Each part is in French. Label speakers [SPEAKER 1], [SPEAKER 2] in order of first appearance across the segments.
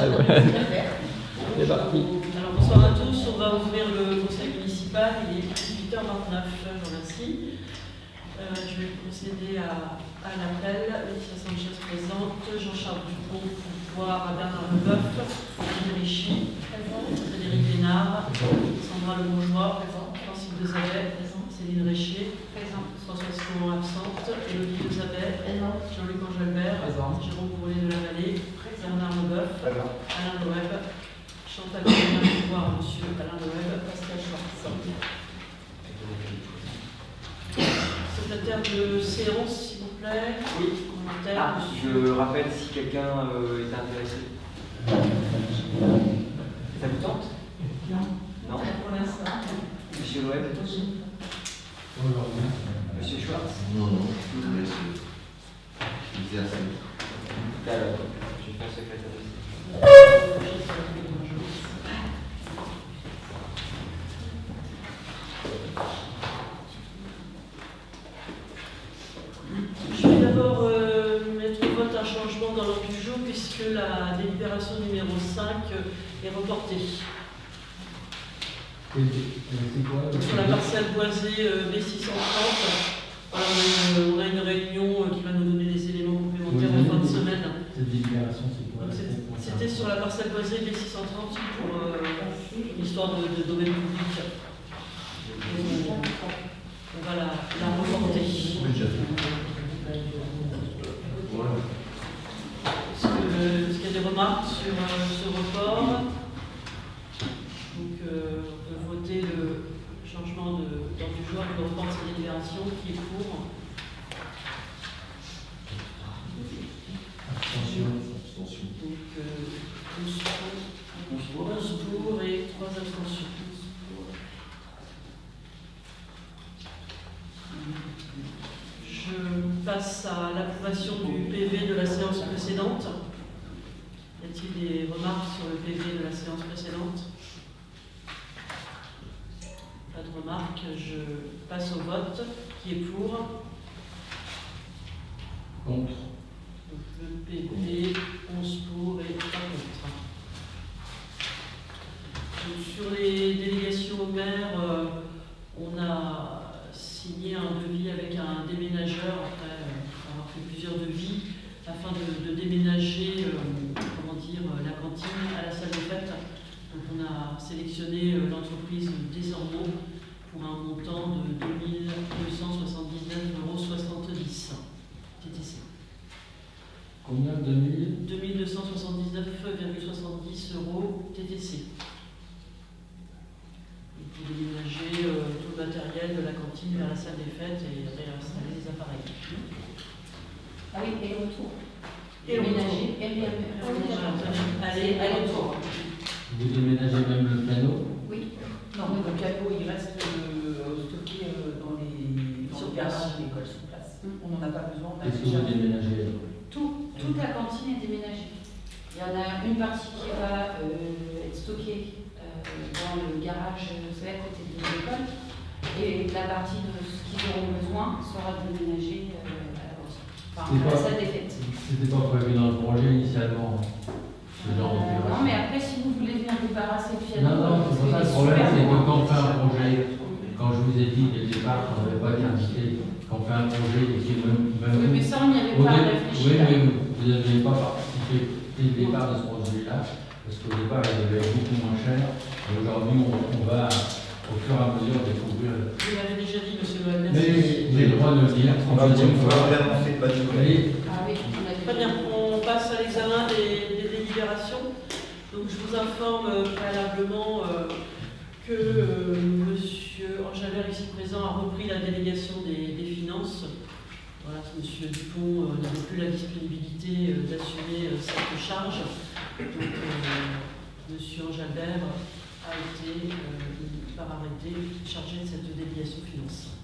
[SPEAKER 1] C'est parti.
[SPEAKER 2] Alors bonsoir à tous, on va ouvrir le conseil municipal, il est 18h29, je vous remercie. Je vais procéder à l'appel. Laetitia Sanchez présente, Jean-Charles Dupont, Pouvoir, Bernard Leboeuf, Jean Richy, Frédéric Lénard, Sandra Le Bourgeois, Francine Desavet, Céline Réchier, Françoise Fillon absente, Élodie Desavet, Jean-Luc Angelbert, Jérôme Bourlet de la Vallée, Bernard Leboeuf, Alain Loeb, Chantal Pouvoir, Monsieur Alain Loeb, Pascal Schwartz. Secrétaire de séance, s'il vous plaît.
[SPEAKER 3] Oui.
[SPEAKER 2] Commentaire.
[SPEAKER 3] Je rappelle si quelqu'un est intéressé. Ça vous tente? Non.
[SPEAKER 2] Pour l'instant.
[SPEAKER 3] Monsieur Loeb? Monsieur Schwartz?
[SPEAKER 4] Non, je vous laisse. Je disais à ça.
[SPEAKER 3] Alors, je vais faire secrétaire de séance.
[SPEAKER 2] Je vais d'abord mettre au vote un changement dans l'ordre du jour puisque la délibération numéro 5 est reportée.
[SPEAKER 1] C'est quoi
[SPEAKER 2] Sur la parcelle boisée B630, voilà, on a une réunion qui va nous donner des éléments complémentaires en fin de semaine.
[SPEAKER 1] Cette délibération, c'est quoi?
[SPEAKER 2] C'était sur la parcelle boisée B630 pour l'histoire de domaine public. On va la reporter. Est-ce qu'il y a des remarques sur ce report? Donc, on peut voter le changement d'ordre du jour et le report de cette délibération qui est pour.
[SPEAKER 4] Abstention.
[SPEAKER 2] Donc, 11 pour et 3 abstentions. Je passe à l'approbation du PV de la séance précédente. Y a-t-il des remarques sur le PV de la séance précédente? Pas de remarques, je passe au vote. Qui est pour?
[SPEAKER 1] Contre.
[SPEAKER 2] Donc le PV, 11 pour et 3 contre. Donc, sur les délégations au maire, on a signé un devis avec un déménageur, après avoir fait plusieurs devis, afin de déménager la cantine à la salle de fête. Donc on a sélectionné l'entreprise Desormeaux pour un montant de 2 279,70 € TTC.
[SPEAKER 1] Combien? 2000
[SPEAKER 2] 2279,70 € TTC. Pour déménager tout le matériel de la cantine vers la salle des fêtes et réinstaller les appareils.
[SPEAKER 5] Ah oui, et le retour.
[SPEAKER 2] Et le
[SPEAKER 5] Déménager,
[SPEAKER 2] aller-retour.
[SPEAKER 1] Vous déménagez même le piano?
[SPEAKER 5] Oui.
[SPEAKER 6] Non, mais le piano, il reste stocké dans le garage de l'école sur place. On n'en a pas besoin.
[SPEAKER 1] Qu'est-ce que vous déménagez?
[SPEAKER 5] Toute la cantine est déménagée. Il y en a une partie qui va être stockée dans le garage, c'est à côté de l'école, et la partie de ce qu'ils auront besoin sera déménagée à la cantine. Enfin, à la salle des fêtes.
[SPEAKER 1] C'était pas prévu dans le projet initialement, ce genre d'opération.
[SPEAKER 5] Non, mais après, si vous voulez venir débarrasser le piano.
[SPEAKER 1] Non, c'est pour ça le problème, c'est que quand on fait un projet, quand je vous ai dit dès le départ qu'on n'avait pas été invité, quand on fait un projet et qui est même.
[SPEAKER 5] Oui, mais ça, on n'y avait pas réfléchi.
[SPEAKER 1] Oui, mais vous n'avez pas participé dès le départ de ce projet-là, parce qu'au départ, il devait être beaucoup moins cher. Et aujourd'hui, on va, au fur et à mesure, découvrir.
[SPEAKER 2] Vous l'avez déjà dit, monsieur Loeb,
[SPEAKER 1] Mais
[SPEAKER 2] merci.
[SPEAKER 1] j'ai le droit de le dire.
[SPEAKER 4] On va relancer pas du tout.
[SPEAKER 1] Allez.
[SPEAKER 5] Ah oui, on a
[SPEAKER 2] Très bien, on passe à l'examen des délibérations. Donc je vous informe préalablement que monsieur Angelbert, ici présent, a repris la délégation des finances. Voilà, monsieur Dupont n'avait plus la disponibilité d'assumer cette charge. Donc monsieur Angelbert a été, par arrêté, chargé de cette délégation finance.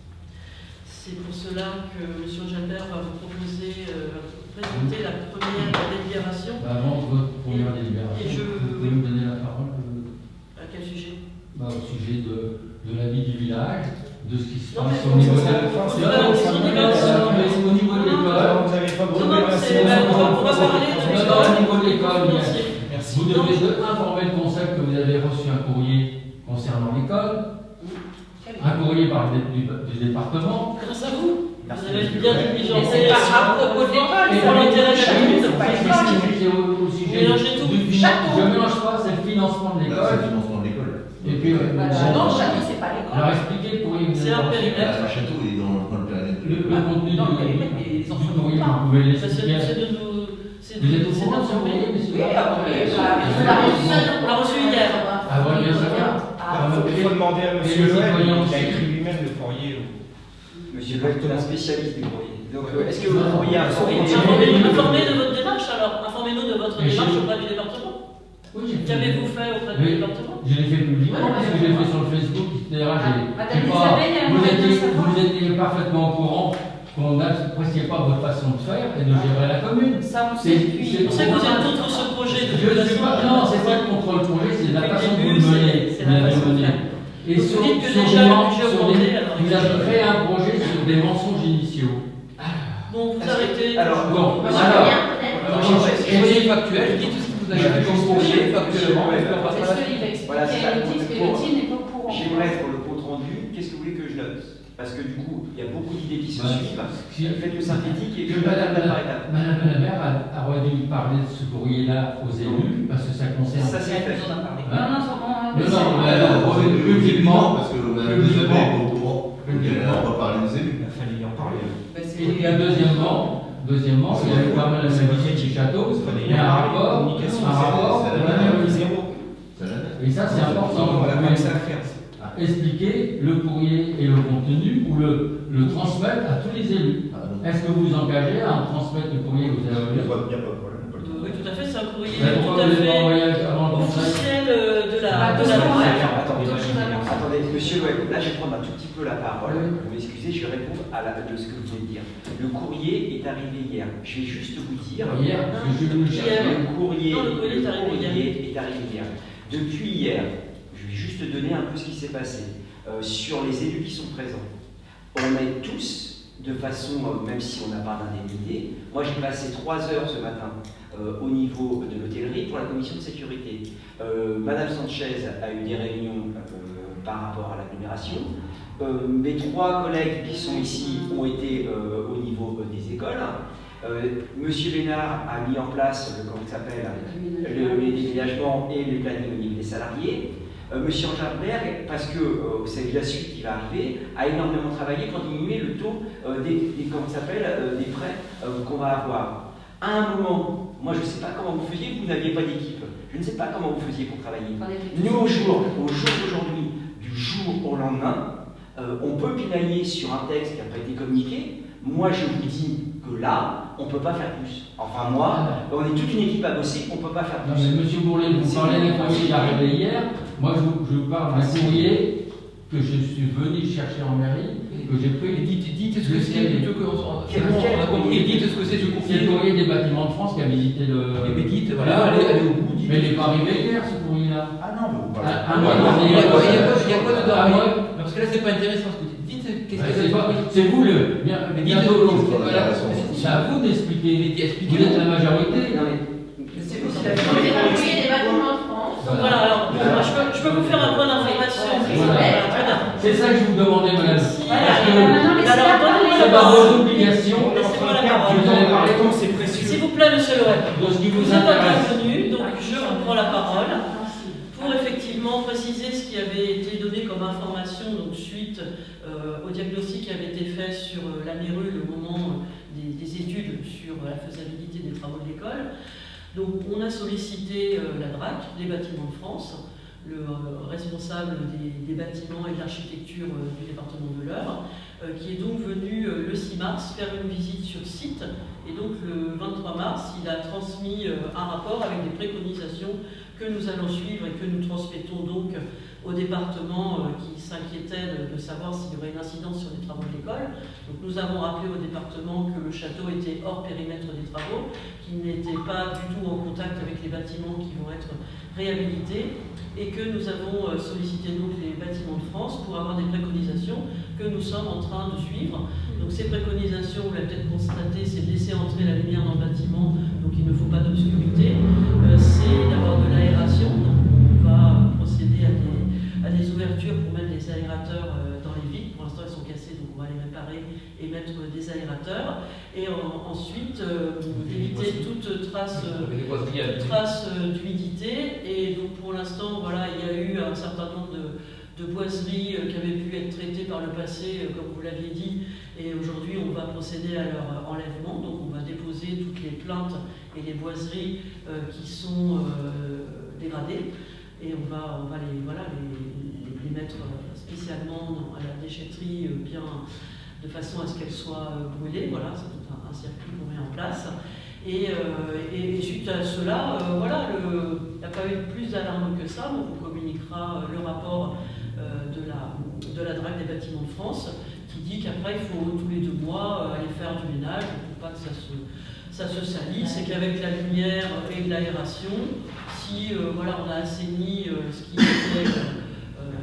[SPEAKER 2] C'est pour cela que M. Angelbert va vous proposer, présenter la première délibération.
[SPEAKER 1] Avant votre première délibération, vous pouvez me donner la parole?
[SPEAKER 2] À quel sujet?
[SPEAKER 1] Au sujet de la vie du village, de ce qui se
[SPEAKER 2] Non,
[SPEAKER 1] passe
[SPEAKER 2] mais
[SPEAKER 1] au niveau de
[SPEAKER 4] Au niveau de l'école, vous n'avez pas beaucoup de
[SPEAKER 2] on va parler de
[SPEAKER 1] l'école.
[SPEAKER 4] Merci.
[SPEAKER 1] vous devez informer le conseil que vous avez reçu un courrier concernant l'école, un courrier du département.
[SPEAKER 2] Grâce à vous.
[SPEAKER 3] Merci,
[SPEAKER 2] Vous avez
[SPEAKER 3] monsieur
[SPEAKER 2] bien
[SPEAKER 3] Lebrun.
[SPEAKER 2] diligenté
[SPEAKER 6] Mais c'est pas à propos de l'école,
[SPEAKER 2] et
[SPEAKER 6] c'est
[SPEAKER 2] pour
[SPEAKER 6] pas
[SPEAKER 2] l'intérêt de la commune.
[SPEAKER 6] c'est pas l'école.
[SPEAKER 1] Au sujet
[SPEAKER 2] Mélangez tout.
[SPEAKER 1] du financement. Je ne mélange pas, c'est le financement de
[SPEAKER 4] Là, c'est
[SPEAKER 1] l'école.
[SPEAKER 4] le financement de l'école.
[SPEAKER 1] Et puis,
[SPEAKER 6] Non, le château, c'est pas l'école.
[SPEAKER 1] alors expliquez le courrier que vous
[SPEAKER 2] C'est
[SPEAKER 1] avez
[SPEAKER 2] un
[SPEAKER 1] reçu.
[SPEAKER 2] périmètre.
[SPEAKER 4] Le château, il est dans le périmètre.
[SPEAKER 1] Le contenu
[SPEAKER 6] Non,
[SPEAKER 1] du
[SPEAKER 6] mais les enfants
[SPEAKER 1] courrier,
[SPEAKER 6] n'ont
[SPEAKER 1] vous
[SPEAKER 6] pas.
[SPEAKER 1] pouvez
[SPEAKER 2] C'est
[SPEAKER 1] l'expliquer.
[SPEAKER 2] de nous.
[SPEAKER 1] Vous êtes au courant de ce courrier, monsieur?
[SPEAKER 6] Oui, ah bon, mais
[SPEAKER 2] On l'a reçu hier.
[SPEAKER 1] Ah, voilà, bien sûr.
[SPEAKER 7] Il faut demander à
[SPEAKER 1] Et
[SPEAKER 7] monsieur
[SPEAKER 1] les
[SPEAKER 7] Loeb,
[SPEAKER 1] citoyens
[SPEAKER 7] il a
[SPEAKER 1] aussi.
[SPEAKER 7] écrit lui-même le courrier.
[SPEAKER 3] Monsieur Loeb est un spécialiste du courrier. Donc, est-ce que vous pourriez informer
[SPEAKER 2] Informez de votre démarche alors. Informez-nous de votre
[SPEAKER 1] Mais
[SPEAKER 2] démarche
[SPEAKER 1] j'ai-
[SPEAKER 2] auprès du département.
[SPEAKER 1] Oui, j'ai fait.
[SPEAKER 2] Qu'avez-vous fait auprès du
[SPEAKER 1] Oui.
[SPEAKER 2] département?
[SPEAKER 1] Je l'ai fait publiquement, parce que je l'ai fait sur le Facebook, etc.
[SPEAKER 5] Madame Isabelle, elle
[SPEAKER 1] Vous
[SPEAKER 5] aimerait bien
[SPEAKER 1] étiez,
[SPEAKER 5] savoir.
[SPEAKER 1] vous étiez parfaitement au courant qu'on n'appréciait pas votre façon de faire et de gérer la commune.
[SPEAKER 5] Ça, on
[SPEAKER 1] C'est-
[SPEAKER 5] sait depuis.
[SPEAKER 1] c'est-
[SPEAKER 2] On sait que vous êtes contre ce projet de
[SPEAKER 1] Je ne suis pas, non, c'est pas le contrôle projet, c'est la façon dont vous le menez.
[SPEAKER 2] c'est la façon de faire.
[SPEAKER 1] Et
[SPEAKER 2] Donc,
[SPEAKER 1] sur,
[SPEAKER 2] vous dites que
[SPEAKER 1] sur
[SPEAKER 2] déjà
[SPEAKER 1] des
[SPEAKER 2] le
[SPEAKER 1] men-
[SPEAKER 2] budget
[SPEAKER 1] sur
[SPEAKER 2] augmenté,
[SPEAKER 1] des-
[SPEAKER 2] alors
[SPEAKER 1] vous avez créé un projet sur des mensonges initiaux.
[SPEAKER 2] Bon, vous arrêtez.
[SPEAKER 3] Alors,
[SPEAKER 1] Bon,
[SPEAKER 5] Monsieur
[SPEAKER 1] alors,
[SPEAKER 5] Bien, peut-être.
[SPEAKER 8] Soyez factuel, dites tout ce que vous avez fait comme courrier factuellement.
[SPEAKER 3] Ouais,
[SPEAKER 8] et puis on passe à la
[SPEAKER 5] Est-ce
[SPEAKER 8] suite.
[SPEAKER 5] qu'il va expliquer
[SPEAKER 3] Voilà, c'est
[SPEAKER 5] à
[SPEAKER 3] ça.
[SPEAKER 5] Lottie que Lottie n'est pas au courant?
[SPEAKER 3] j'aimerais pour le compte rendu, qu'est-ce que vous voulez que je note? Parce que du coup, il y a beaucoup d'idées qui se
[SPEAKER 1] Ouais.
[SPEAKER 3] suivent.
[SPEAKER 1] Si-
[SPEAKER 3] Faites-le synthétique et
[SPEAKER 1] que
[SPEAKER 3] je
[SPEAKER 1] Madame
[SPEAKER 3] étape par étape.
[SPEAKER 1] la maire aurait dû parler de ce courrier-là aux élus, parce que ça concerne.
[SPEAKER 3] Ça, c'est fait.
[SPEAKER 6] On en a parlé.
[SPEAKER 5] Non, non,
[SPEAKER 1] Publiquement.
[SPEAKER 4] Parce que Mme Isabelle n'est pas au courant. Donc elle n'a pas parlé aux élus.
[SPEAKER 7] Il a fallu y en parler.
[SPEAKER 6] Ben, c'est-
[SPEAKER 1] Et deuxièmement, il y a eu pas mal de visite du château, il y a un rapport,
[SPEAKER 4] c'est la
[SPEAKER 1] on a
[SPEAKER 4] même.
[SPEAKER 1] eu
[SPEAKER 7] Zéro.
[SPEAKER 4] Ça l'a fait.
[SPEAKER 1] et ça c'est important.
[SPEAKER 7] On a pas que ça à faire.
[SPEAKER 1] Expliquer le courrier et le contenu ou le transmettre à tous les élus.
[SPEAKER 4] Ah, non.
[SPEAKER 1] Est-ce que vous vous engagez à transmettre le courrier que vous avez
[SPEAKER 7] Il n'y a
[SPEAKER 1] envoyé?
[SPEAKER 7] pas de problème. pas de problème.
[SPEAKER 2] Oui, tout à fait, c'est un courrier
[SPEAKER 1] Mais
[SPEAKER 2] tout
[SPEAKER 1] pourquoi
[SPEAKER 2] à
[SPEAKER 1] vous l'avez pas
[SPEAKER 2] fait
[SPEAKER 1] envoyé avant le conseil?
[SPEAKER 2] officiel de la
[SPEAKER 3] Attendez,
[SPEAKER 5] D'autres choses à penser.
[SPEAKER 3] attendez, monsieur Loeb, là je vais prendre un tout petit peu la parole.
[SPEAKER 1] Oui.
[SPEAKER 3] Vous m'excusez, je vais répondre de ce que vous venez de dire. Le courrier est arrivé hier. Je vais juste vous dire.
[SPEAKER 1] Hier, parce que je vais vous le chercher.
[SPEAKER 3] Le courrier,
[SPEAKER 2] Non, le courrier est arrivé
[SPEAKER 3] est arrivé hier. Depuis hier, je vais juste donner un peu ce qui s'est passé sur les élus qui sont présents. On est tous, de façon, même si on n'a pas d'indemnité, moi j'ai passé 3 heures ce matin au niveau de l'hôtellerie pour la commission de sécurité. Madame Sanchez a eu des réunions par rapport à l'agglomération. Mes 3 collègues qui sont ici ont été au niveau des écoles. Monsieur Lénard a mis en place comment ça s'appelle, les déménagements et le planning au niveau des salariés. Monsieur Angerberg, parce que c'est la suite qui va arriver, a énormément travaillé pour diminuer le taux comment ça s'appelle, des prêts qu'on va avoir. À un moment, moi je ne sais pas comment vous faisiez, vous n'aviez pas d'équipe. Je ne sais pas comment vous faisiez pour travailler. Nous, au jour d'aujourd'hui, du jour au lendemain, on peut pinailler sur un texte qui n'a pas été communiqué. Moi, je vous dis que là, on ne peut pas faire plus. Enfin, moi, on est toute une équipe à bosser, on ne peut pas faire
[SPEAKER 1] Non,
[SPEAKER 3] plus.
[SPEAKER 1] mais monsieur Bourlet, vous parlez d'un courrier qui est arrivé hier. Moi, je vous parle d'un courrier que je suis venu chercher en mairie, que j'ai pris.
[SPEAKER 8] Dites ce que c'est, plutôt que
[SPEAKER 3] Quel
[SPEAKER 8] on a compris, dites ce que c'est ce
[SPEAKER 1] C'est le
[SPEAKER 8] courrier.
[SPEAKER 1] courrier des bâtiments de France qui a visité le.
[SPEAKER 8] Et puis dites, voilà, allez au bout.
[SPEAKER 1] Mais il n'est pas arrivé hier, ce courrier-là.
[SPEAKER 4] Ah non, mais vous parlez.
[SPEAKER 1] Ah, moi,
[SPEAKER 8] Il y a quoi dedans?
[SPEAKER 1] Ah, moi,
[SPEAKER 8] Non, parce que là, c'est pas intéressant ce que vous dites. Dites qu'est-ce que
[SPEAKER 1] c'est
[SPEAKER 8] c'est.
[SPEAKER 1] pas- c'est vous le.
[SPEAKER 8] Mais
[SPEAKER 1] Bientôt,
[SPEAKER 8] dites-
[SPEAKER 1] voilà. C'est à vous d'expliquer. Vous êtes la majorité.
[SPEAKER 3] Non, mais
[SPEAKER 6] C'est vous qui
[SPEAKER 5] C'est
[SPEAKER 6] l'avez
[SPEAKER 5] le courrier des bâtiments de France.
[SPEAKER 2] Donc voilà, alors bon, moi, je peux vous faire un point d'information.
[SPEAKER 1] Voilà.
[SPEAKER 2] Très bien.
[SPEAKER 1] C'est ça que je vous demandais, madame.
[SPEAKER 2] Si,
[SPEAKER 5] Voilà,
[SPEAKER 1] Parce
[SPEAKER 5] et
[SPEAKER 1] que
[SPEAKER 5] maintenant, laissez-la
[SPEAKER 2] alors,
[SPEAKER 5] parler.
[SPEAKER 2] donnez-moi
[SPEAKER 1] c'est
[SPEAKER 2] la
[SPEAKER 1] par
[SPEAKER 2] parole.
[SPEAKER 1] vos obligations
[SPEAKER 2] Laissez-moi la
[SPEAKER 1] je
[SPEAKER 2] parole.
[SPEAKER 1] vous en ai parlé
[SPEAKER 7] Temps, c'est précieux.
[SPEAKER 2] S'il vous plaît, monsieur Loeb.
[SPEAKER 1] de ce qui vous
[SPEAKER 2] Vous êtes
[SPEAKER 1] intéresse.
[SPEAKER 2] intervenu, donc je reprends la parole pour effectivement préciser ce qui avait été donné comme information donc suite au diagnostic qui avait été fait sur la Mérule au moment des études sur la faisabilité des travaux de l'école. Donc on a sollicité la DRAC, les Bâtiments de France, le responsable des bâtiments et de l'architecture du département de l'Eure, qui est donc venu le 6 mars faire une visite sur site. Et donc le 23 mars, il a transmis un rapport avec des préconisations que nous allons suivre et que nous transmettons donc au département qui s'inquiétait de savoir s'il y aurait une incidence sur les travaux de l'école. Donc nous avons rappelé au département que le château était hors périmètre des travaux, qu'il n'était pas du tout en contact avec les bâtiments qui vont être réhabilités et que nous avons sollicité donc les Bâtiments de France pour avoir des préconisations que nous sommes en train de suivre. Donc ces préconisations, vous l'avez peut-être constaté, c'est de laisser entrer la lumière dans le bâtiment, donc il ne faut pas d'obscurité, c'est d'avoir de ensuite éviter toute trace
[SPEAKER 8] Les boiseries à
[SPEAKER 2] d'humidité. Et donc pour l'instant, voilà, il y a eu un certain nombre de boiseries qui avaient pu être traitées par le passé, comme vous l'aviez dit, et aujourd'hui on va procéder à leur enlèvement. Donc on va déposer toutes les plaintes et les boiseries qui sont dégradées, et on va les mettre spécialement à la déchetterie, bien de façon à ce qu'elles soient brûlées. Voilà, c'est tout un circuit qu'on met en place. Et suite à cela, voilà, il n'y a pas eu plus d'alarme que ça. On vous communiquera le rapport de la DRAC des bâtiments de France, qui dit qu'après il faut tous les 2 mois aller faire du ménage pour pas que ça se salisse, et qu'avec la lumière et de l'aération, si voilà, on a assaini ce qui était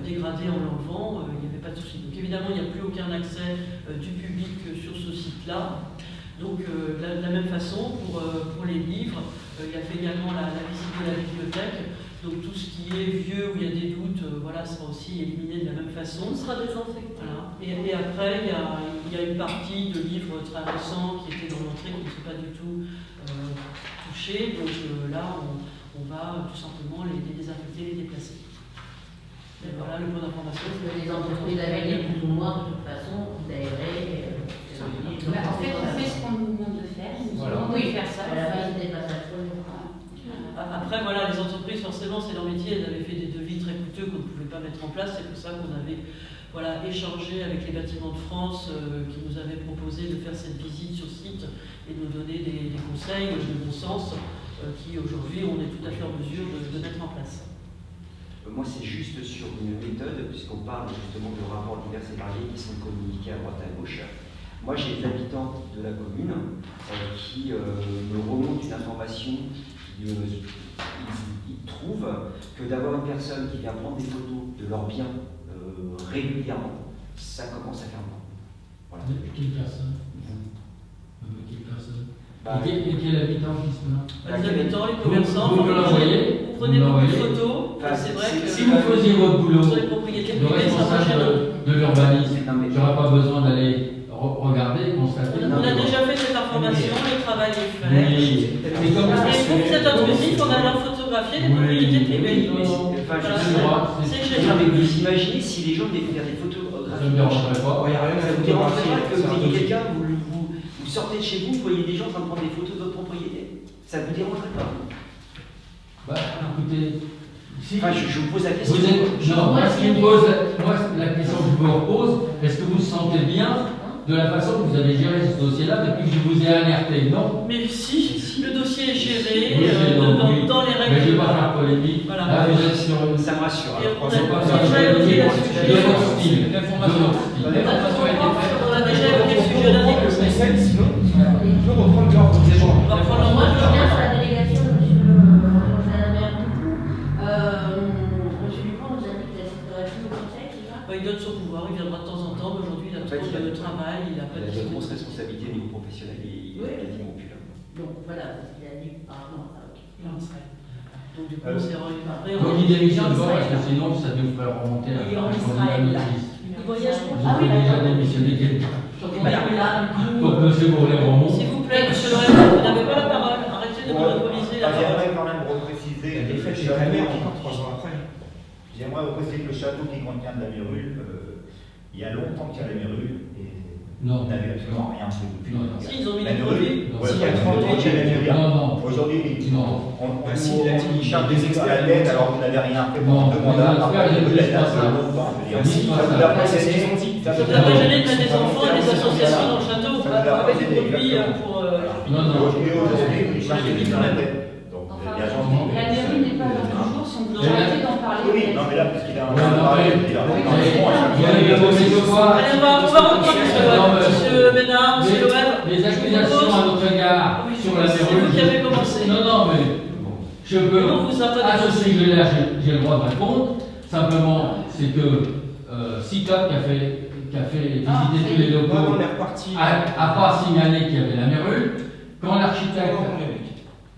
[SPEAKER 2] dégradé en l'enlevant, il n'y avait pas de souci. Donc évidemment, il n'y a plus aucun accès du public sur ce site-là. Donc de la même façon, pour les livres, il y a fait également la visite de la bibliothèque. Donc tout ce qui est vieux, où il y a des doutes, voilà, sera aussi éliminé de la même façon.
[SPEAKER 9] On sera désinfecté.
[SPEAKER 2] Voilà. Et après, il y a une partie de livres très récents qui étaient dans l'entrée, qui ne sont pas du tout touchés. Donc là, on va tout simplement les désinfecter, les déplacer. Et voilà le point d'information.
[SPEAKER 5] Parce que les entreprises avaient plus ou moins, de toute façon, d'aérer.
[SPEAKER 9] En fait, on fait ce qu'on nous demande de faire. Nous
[SPEAKER 8] Voilà.
[SPEAKER 9] allons faire ça.
[SPEAKER 2] Après, voilà, les entreprises, forcément, c'est leur métier. Elles avaient fait des devis très coûteux qu'on ne pouvait pas mettre en place. C'est pour ça qu'on avait échangé avec les bâtiments de France qui nous avaient proposé de faire cette visite sur site et de nous donner des conseils de bon sens qui, aujourd'hui, on est tout à fait en mesure de mettre en place.
[SPEAKER 3] Moi, c'est juste sur une méthode, puisqu'on parle justement de rapports divers et variés qui sont communiqués à droite à gauche. Moi, j'ai des habitants de la commune qui me remontent une information. Ils trouvent que d'avoir une personne qui vient prendre des photos de leurs biens régulièrement, ça commence à faire mal. Voilà.
[SPEAKER 1] Quelle personne? Quelle personne?
[SPEAKER 3] Bah,
[SPEAKER 1] Et quel habitant qui se plaint?
[SPEAKER 2] Les habitants, les commerçants,
[SPEAKER 1] Vous me l'envoyez?
[SPEAKER 2] vous prenez beaucoup de photos.
[SPEAKER 3] Enfin,
[SPEAKER 2] C'est vrai que
[SPEAKER 1] Si vous faisiez votre boulot,
[SPEAKER 2] sur les propriétés
[SPEAKER 1] le
[SPEAKER 2] privées, ça va
[SPEAKER 1] responsable de l'urbanisme,
[SPEAKER 3] Non, mais-
[SPEAKER 1] j'aurais pas besoin d'aller regarder, constater.
[SPEAKER 2] On a déjà fait cette information, le travail est fait.
[SPEAKER 1] Oui, c'est comme ça.
[SPEAKER 2] Et pour cet intrusif, on a leur photographié des propriétés privées.
[SPEAKER 3] Enfin,
[SPEAKER 2] Voilà,
[SPEAKER 1] c'est le droit,
[SPEAKER 2] c'est
[SPEAKER 3] non,
[SPEAKER 2] génial.
[SPEAKER 3] mais vous imaginez si les gens devaient faire des
[SPEAKER 1] Ça
[SPEAKER 3] photographies.
[SPEAKER 1] ne me dérangerait pas.
[SPEAKER 7] Il n'y a rien
[SPEAKER 3] Ça
[SPEAKER 7] à
[SPEAKER 3] vous dérangerait pas que
[SPEAKER 7] photographier,
[SPEAKER 3] vous ayez quelqu'un, vous sortez de chez vous, vous voyez des gens en train de prendre des photos de votre propriété? Ça vous dérangerait pas?
[SPEAKER 1] Bah, écoutez, si
[SPEAKER 3] Enfin, je vous pose la question.
[SPEAKER 1] vous êtes. Non, moi, ce qui me pose, moi, la question que je me repose, est-ce que vous vous sentez bien de la façon que vous avez géré ce dossier-là depuis que je vous ai alerté? Non.
[SPEAKER 2] Mais si, le dossier est géré
[SPEAKER 1] Oui, oui.
[SPEAKER 2] dans les
[SPEAKER 1] Mais je ne vais
[SPEAKER 2] règles.
[SPEAKER 1] pas faire polémique.
[SPEAKER 2] Voilà.
[SPEAKER 1] Là, vous êtes sur une.
[SPEAKER 3] Ça me rassure.
[SPEAKER 2] Et
[SPEAKER 3] Alors,
[SPEAKER 2] on a
[SPEAKER 1] C'est pas ça,
[SPEAKER 2] déjà évoqué le sujet.
[SPEAKER 1] de votre style. De
[SPEAKER 8] L'information
[SPEAKER 1] votre style.
[SPEAKER 8] l'information a été faite.
[SPEAKER 2] On a déjà évoqué le sujet lundi.
[SPEAKER 7] Le conseil, sinon, on peut reprendre l'ordre des gens.
[SPEAKER 2] On va prendre le
[SPEAKER 5] Moi,
[SPEAKER 2] mois
[SPEAKER 5] je
[SPEAKER 2] de
[SPEAKER 5] reviens sur
[SPEAKER 2] juin.
[SPEAKER 5] la délégation, monsieur le maire Ducou. Monsieur Dupont nous a dit qu'il assisterait plus au conseil, c'est ça?
[SPEAKER 2] Il donne son pouvoir, il viendra de temps en temps, mais aujourd'hui il a
[SPEAKER 3] En fait,
[SPEAKER 2] trop
[SPEAKER 3] il a-
[SPEAKER 2] de travail, il n'a pas
[SPEAKER 3] Il a
[SPEAKER 2] de
[SPEAKER 3] de grosses responsabilités au niveau professionnel et il est quasiment plus là.
[SPEAKER 5] Donc voilà, parce qu'il a dit par rapport à ça. Ok.
[SPEAKER 2] Il en serait. Donc du coup, on s'est réunion.
[SPEAKER 1] Donc il démissionne pas parce que sinon ça nous ferait remonter à
[SPEAKER 9] Il est en
[SPEAKER 1] un
[SPEAKER 9] Israël, là.
[SPEAKER 1] candidat
[SPEAKER 9] Il voyage pour
[SPEAKER 1] Vous avez déjà démissionné quelqu'un.
[SPEAKER 5] Donc voilà, là, du coup,
[SPEAKER 1] Donc monsieur Bourlet remonte.
[SPEAKER 2] S'il vous plaît, monsieur le maire, vous n'avez pas la parole, arrêtez de monopoliser la parole.
[SPEAKER 10] J'aimerais quand même repréciser
[SPEAKER 7] Il y a des
[SPEAKER 10] que le
[SPEAKER 7] fêtes chez ta mère
[SPEAKER 10] château,
[SPEAKER 7] encore 3 ans après.
[SPEAKER 10] j'aimerais repréciser que le château qui contient de la mérule, il y a longtemps qu'il y a la mérule et
[SPEAKER 1] Non.
[SPEAKER 10] on n'avait absolument rien fait depuis.
[SPEAKER 1] Non.
[SPEAKER 2] Si, ils ont mis
[SPEAKER 10] La
[SPEAKER 2] des
[SPEAKER 10] mérule,
[SPEAKER 2] produits.
[SPEAKER 1] Non.
[SPEAKER 10] ouais, il y a 30 ans qu'il y a la mérule.
[SPEAKER 1] Non, non.
[SPEAKER 10] Aujourd'hui,
[SPEAKER 1] Non.
[SPEAKER 10] on
[SPEAKER 7] Ah, si, il a dit,
[SPEAKER 10] on cherche
[SPEAKER 7] des
[SPEAKER 10] des experts à la tête alors que vous n'avez rien fait
[SPEAKER 1] Non,
[SPEAKER 10] pendant 2 mandats.
[SPEAKER 1] les experts,
[SPEAKER 10] Après,
[SPEAKER 1] ils
[SPEAKER 10] vous
[SPEAKER 1] disent
[SPEAKER 10] l'avez
[SPEAKER 1] pas
[SPEAKER 10] fait
[SPEAKER 1] ça.
[SPEAKER 10] longtemps. Je veux dire,
[SPEAKER 1] Ils disent pas
[SPEAKER 10] ça
[SPEAKER 1] ça.
[SPEAKER 10] vous a pas
[SPEAKER 7] C'est ce
[SPEAKER 10] gêné.
[SPEAKER 7] qu'ils ont dit.
[SPEAKER 10] Ça
[SPEAKER 2] Ça
[SPEAKER 10] vous
[SPEAKER 2] ne
[SPEAKER 10] a
[SPEAKER 2] doit
[SPEAKER 10] pas
[SPEAKER 2] pas
[SPEAKER 10] gêné.
[SPEAKER 2] gêner de mettre des enfants et des associations dans le château, on va pas mettre des produits pour.
[SPEAKER 1] Non, non.
[SPEAKER 10] Et aujourd'hui, ils cherchent des experts à la tête. Donc,
[SPEAKER 5] enfin,
[SPEAKER 10] il y a gentil.
[SPEAKER 9] La mairie n'est pas dans le jour si on peut
[SPEAKER 1] Non.
[SPEAKER 9] arrêter d'en parler.
[SPEAKER 10] Oui, non, mais là, puisqu'il a un
[SPEAKER 1] Ouais, non, mais-
[SPEAKER 10] il a un
[SPEAKER 1] Il
[SPEAKER 10] bon
[SPEAKER 1] y a des mauvais devoirs.
[SPEAKER 2] Allez, on va reprendre monsieur Ménard, monsieur Loeb.
[SPEAKER 1] Les accusations à notre égard
[SPEAKER 2] Oui,
[SPEAKER 1] sur la
[SPEAKER 2] c'est vous qui
[SPEAKER 1] mérule.
[SPEAKER 2] avez commencé.
[SPEAKER 1] Non, non, mais je peux.
[SPEAKER 2] Non, vous avez pas
[SPEAKER 1] À ce
[SPEAKER 2] dénoncé.
[SPEAKER 1] sujet-là, j'ai le droit de répondre. Simplement, c'est que CICOP qui a fait visiter tous les
[SPEAKER 7] Non,
[SPEAKER 1] locaux
[SPEAKER 7] on est reparti.
[SPEAKER 1] a pas signalé qu'il y avait la mérule. Quand l'architecte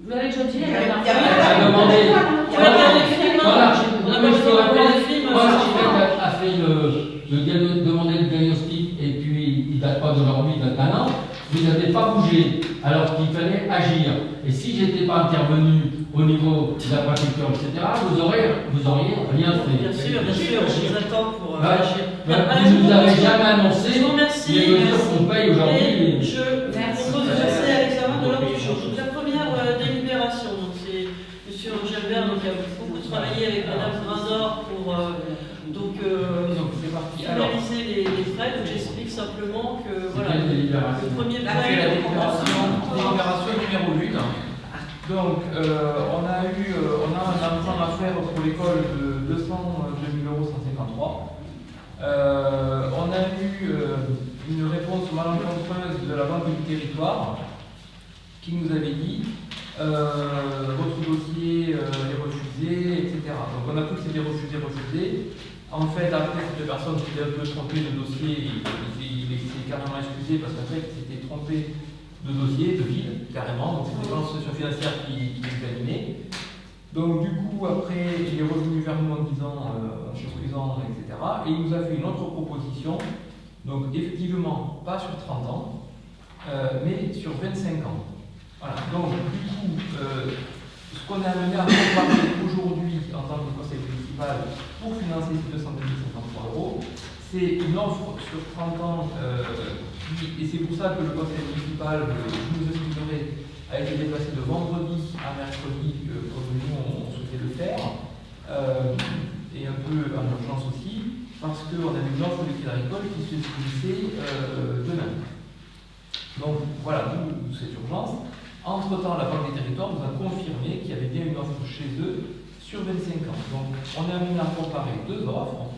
[SPEAKER 9] Vous l'avez déjà dit,
[SPEAKER 6] Il y
[SPEAKER 9] la
[SPEAKER 6] a-
[SPEAKER 9] dernière
[SPEAKER 6] il y a-
[SPEAKER 9] fois.
[SPEAKER 1] a demandé.
[SPEAKER 2] Vous regardez les films,
[SPEAKER 1] Quand
[SPEAKER 2] hein.
[SPEAKER 1] l'architecte
[SPEAKER 2] On a pas besoin de regarder les films.
[SPEAKER 1] quand l'architecte a fait demandé le diagnostic et puis il date pas d'aujourd'hui, il date d'un an, vous n'avez pas bougé. À alors qu'il fallait agir. Et si j'étais pas intervenu au niveau de la préfecture, etc., vous auriez rien fait.
[SPEAKER 2] Bien sûr, je vous attends pour agir.
[SPEAKER 1] Vous ne nous avez jamais annoncé
[SPEAKER 2] Je vous remercie.
[SPEAKER 1] les mesures qu'on paye aujourd'hui.
[SPEAKER 2] Je propose de passer à l'examen de l'ordre du jour. Donc, la première délibération, donc c'est M. Gelbert qui a beaucoup travaillé avec Mme Grindor pour finaliser les frais. Donc j'explique simplement que voilà, le premier
[SPEAKER 8] Là, c'est la délibération numéro 1. Donc, on a un emprunt à faire pour l'école de 202 153. On a eu une réponse malencontreuse de la Banque du Territoire qui nous avait dit votre dossier est refusé, etc. Donc on a cru que c'était refusé. En fait, après, cette personne s'était un peu trompée de dossier, il s'est carrément excusé parce qu'en fait, il s'était trompé de dossier, de ville, carrément. Donc c'était pas l'association financière qui l'examinait. Donc du coup, après, il est revenu vers nous en disant, en s'excusant, etc. Et il nous a fait une autre proposition. Donc effectivement, pas sur 30 ans, mais sur 25 ans. Voilà. Donc du coup, ce qu'on a amené à comparer aujourd'hui en tant que conseil municipal pour financer ces 252 53 €, c'est une offre sur 30 ans, et c'est pour ça que le conseil municipal, je vous expliquerai, a été déplacé de vendredi à mercredi, comme nous on souhaitait le faire, et un peu en urgence aussi, parce qu'on avait une offre de crédit agricole qui se finissait demain. Donc voilà, nous, cette urgence. Entre-temps, la Banque des Territoires nous a confirmé qu'il y avait bien une offre chez eux sur 25 ans. Donc on a amené à comparer deux offres,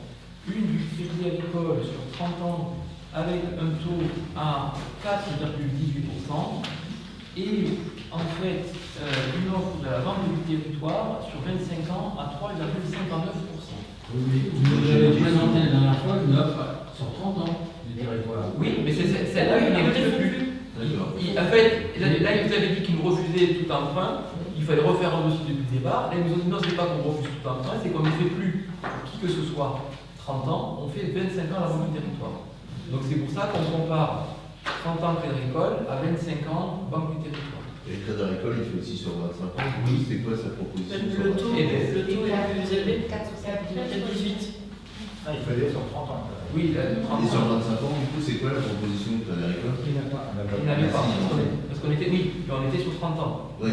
[SPEAKER 8] une du crédit agricole sur 30 ans avec un taux à 4,18%, et en fait une offre de la Banque du Territoire sur 25 ans à 3,59%.
[SPEAKER 1] Oui, vous nous avez présenté la dernière fois une offre sur 30 ans du territoire.
[SPEAKER 8] Oui, mais c'est celle-là qui n'existe plus. En fait, là, il nous avait dit qu'il nous refusait tout emprunt, il fallait refaire un dossier depuis le départ. Là, ils nous ont dit non, c'est pas qu'on refuse tout emprunt, c'est qu'on ne fait plus qui que ce soit 30 ans, on fait 25 ans à la Banque du Territoire. Donc c'est pour ça qu'on compare 30 ans Crédit Agricole à 25 ans Banque du Territoire.
[SPEAKER 4] Et le Crédit Agricole, il fait aussi sur 25 ans. Oui, c'est quoi sa proposition?
[SPEAKER 2] Le taux est plus élevé, 18.
[SPEAKER 10] Ah, il fallait sur 30 ans.
[SPEAKER 8] Oui, là, 30 ans.
[SPEAKER 4] Et sur 25 ans, du coup, c'est quoi la proposition du Crédit Agricole?
[SPEAKER 1] Il n'a pas.
[SPEAKER 8] Il n'avait pas, parce qu'on était, oui, on était sur 30 ans.
[SPEAKER 4] Oui.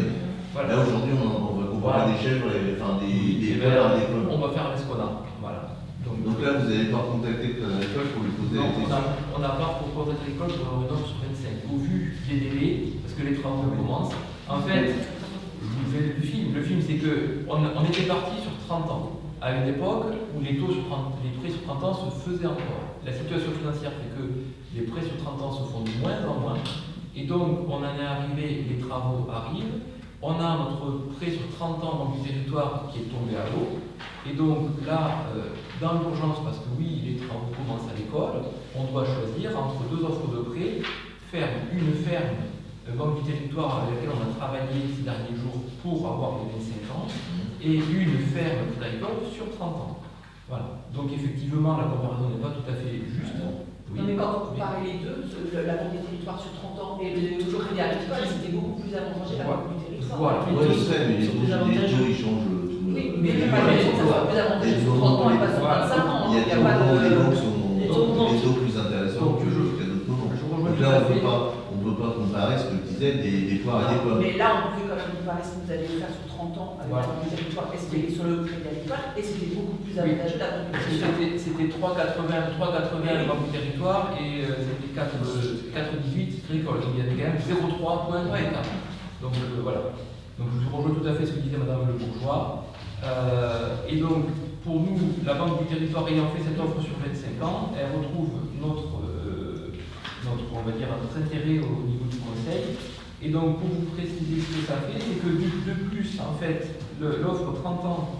[SPEAKER 8] Voilà.
[SPEAKER 4] Là, aujourd'hui, on va comparer des chèvres, enfin des pères et des pommes.
[SPEAKER 8] On va faire avec ce qu'on a. Voilà.
[SPEAKER 4] Donc là, vous n'allez pas contacter le Crédit Agricole pour lui poser
[SPEAKER 8] non,
[SPEAKER 4] des questions?
[SPEAKER 8] on n'a pas pour Crédit Agricole pour avoir une offre sur 25. Au vu des délais, parce que les travaux commencent, en fait, je vous fais le film. Le film, c'est qu'on était parti sur 30 ans, à une époque où les prêts sur 30 ans se faisaient encore. La situation financière fait que les prêts sur 30 ans se font de moins en moins, et donc on en est arrivé, les travaux arrivent, on a notre prêt sur 30 ans dans le territoire qui est tombé à l'eau, et donc là, dans l'urgence, parce que oui, les travaux commencent à l'école, on doit choisir entre deux offres de prêt, une ferme Banque du Territoire avec laquelle on a travaillé ces derniers jours pour avoir les 25 ans, et une ferme agricole sur 30 ans. Voilà. Donc effectivement, la comparaison n'est pas tout à fait juste. Oui.
[SPEAKER 6] Non, mais quand vous comparez les deux, la Banque des Territoires sur 30 ans et le Crédit Agricole, c'était beaucoup plus avantageux la Banque du Territoire.
[SPEAKER 8] Voilà.
[SPEAKER 4] Oui, je sais, mais les taux, ils changent tout.
[SPEAKER 6] Oui, mais il n'y a pas de raison que ça soit plus avantageux sur 30 ans et pas sur 25 ans.
[SPEAKER 4] Il y a des banques qui ont des taux plus intéressants que d'autres moments. Donc là, on ne peut pas comparer ce que je disais des poires et des pommes.
[SPEAKER 6] Mais là, on pouvait quand même comparer ce que vous allez faire sur 30 ans avec la Banque du Territoire et ce qui est sur le Crédit Agricole, et c'était beaucoup plus avantageux la Banque du Territoire.
[SPEAKER 8] C'était 3,80 Banque du Territoire et c'était 4,18 Agricole. Donc il y avait quand même 0,3 points d'écart. Donc voilà. Donc je rejoins tout à fait ce que disait Madame Le Bourgeois. Et donc, pour nous, la Banque du Territoire ayant fait cette offre sur 25 ans, elle retrouve notre on va dire, notre intérêt au niveau du Conseil. Et donc, pour vous préciser ce que ça fait, c'est que de plus, en fait, l'offre 30 ans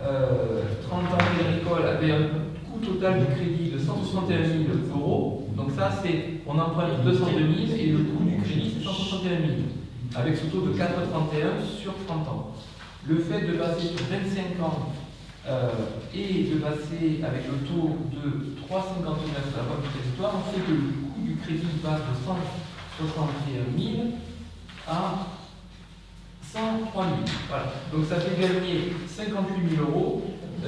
[SPEAKER 8] agricole avait un coût total du crédit de 161 000 €. Donc ça, on emprunte 202 000 et le coût du crédit, c'est 161 000, avec ce taux de 4,31 sur 30 ans. Le fait de passer sur 25 ans et de passer avec le taux de 3,59 de la Banque du Territoire, on fait que le coût du crédit passe de 161 000 à 103 000. Voilà. Donc ça fait gagner 58 000 euros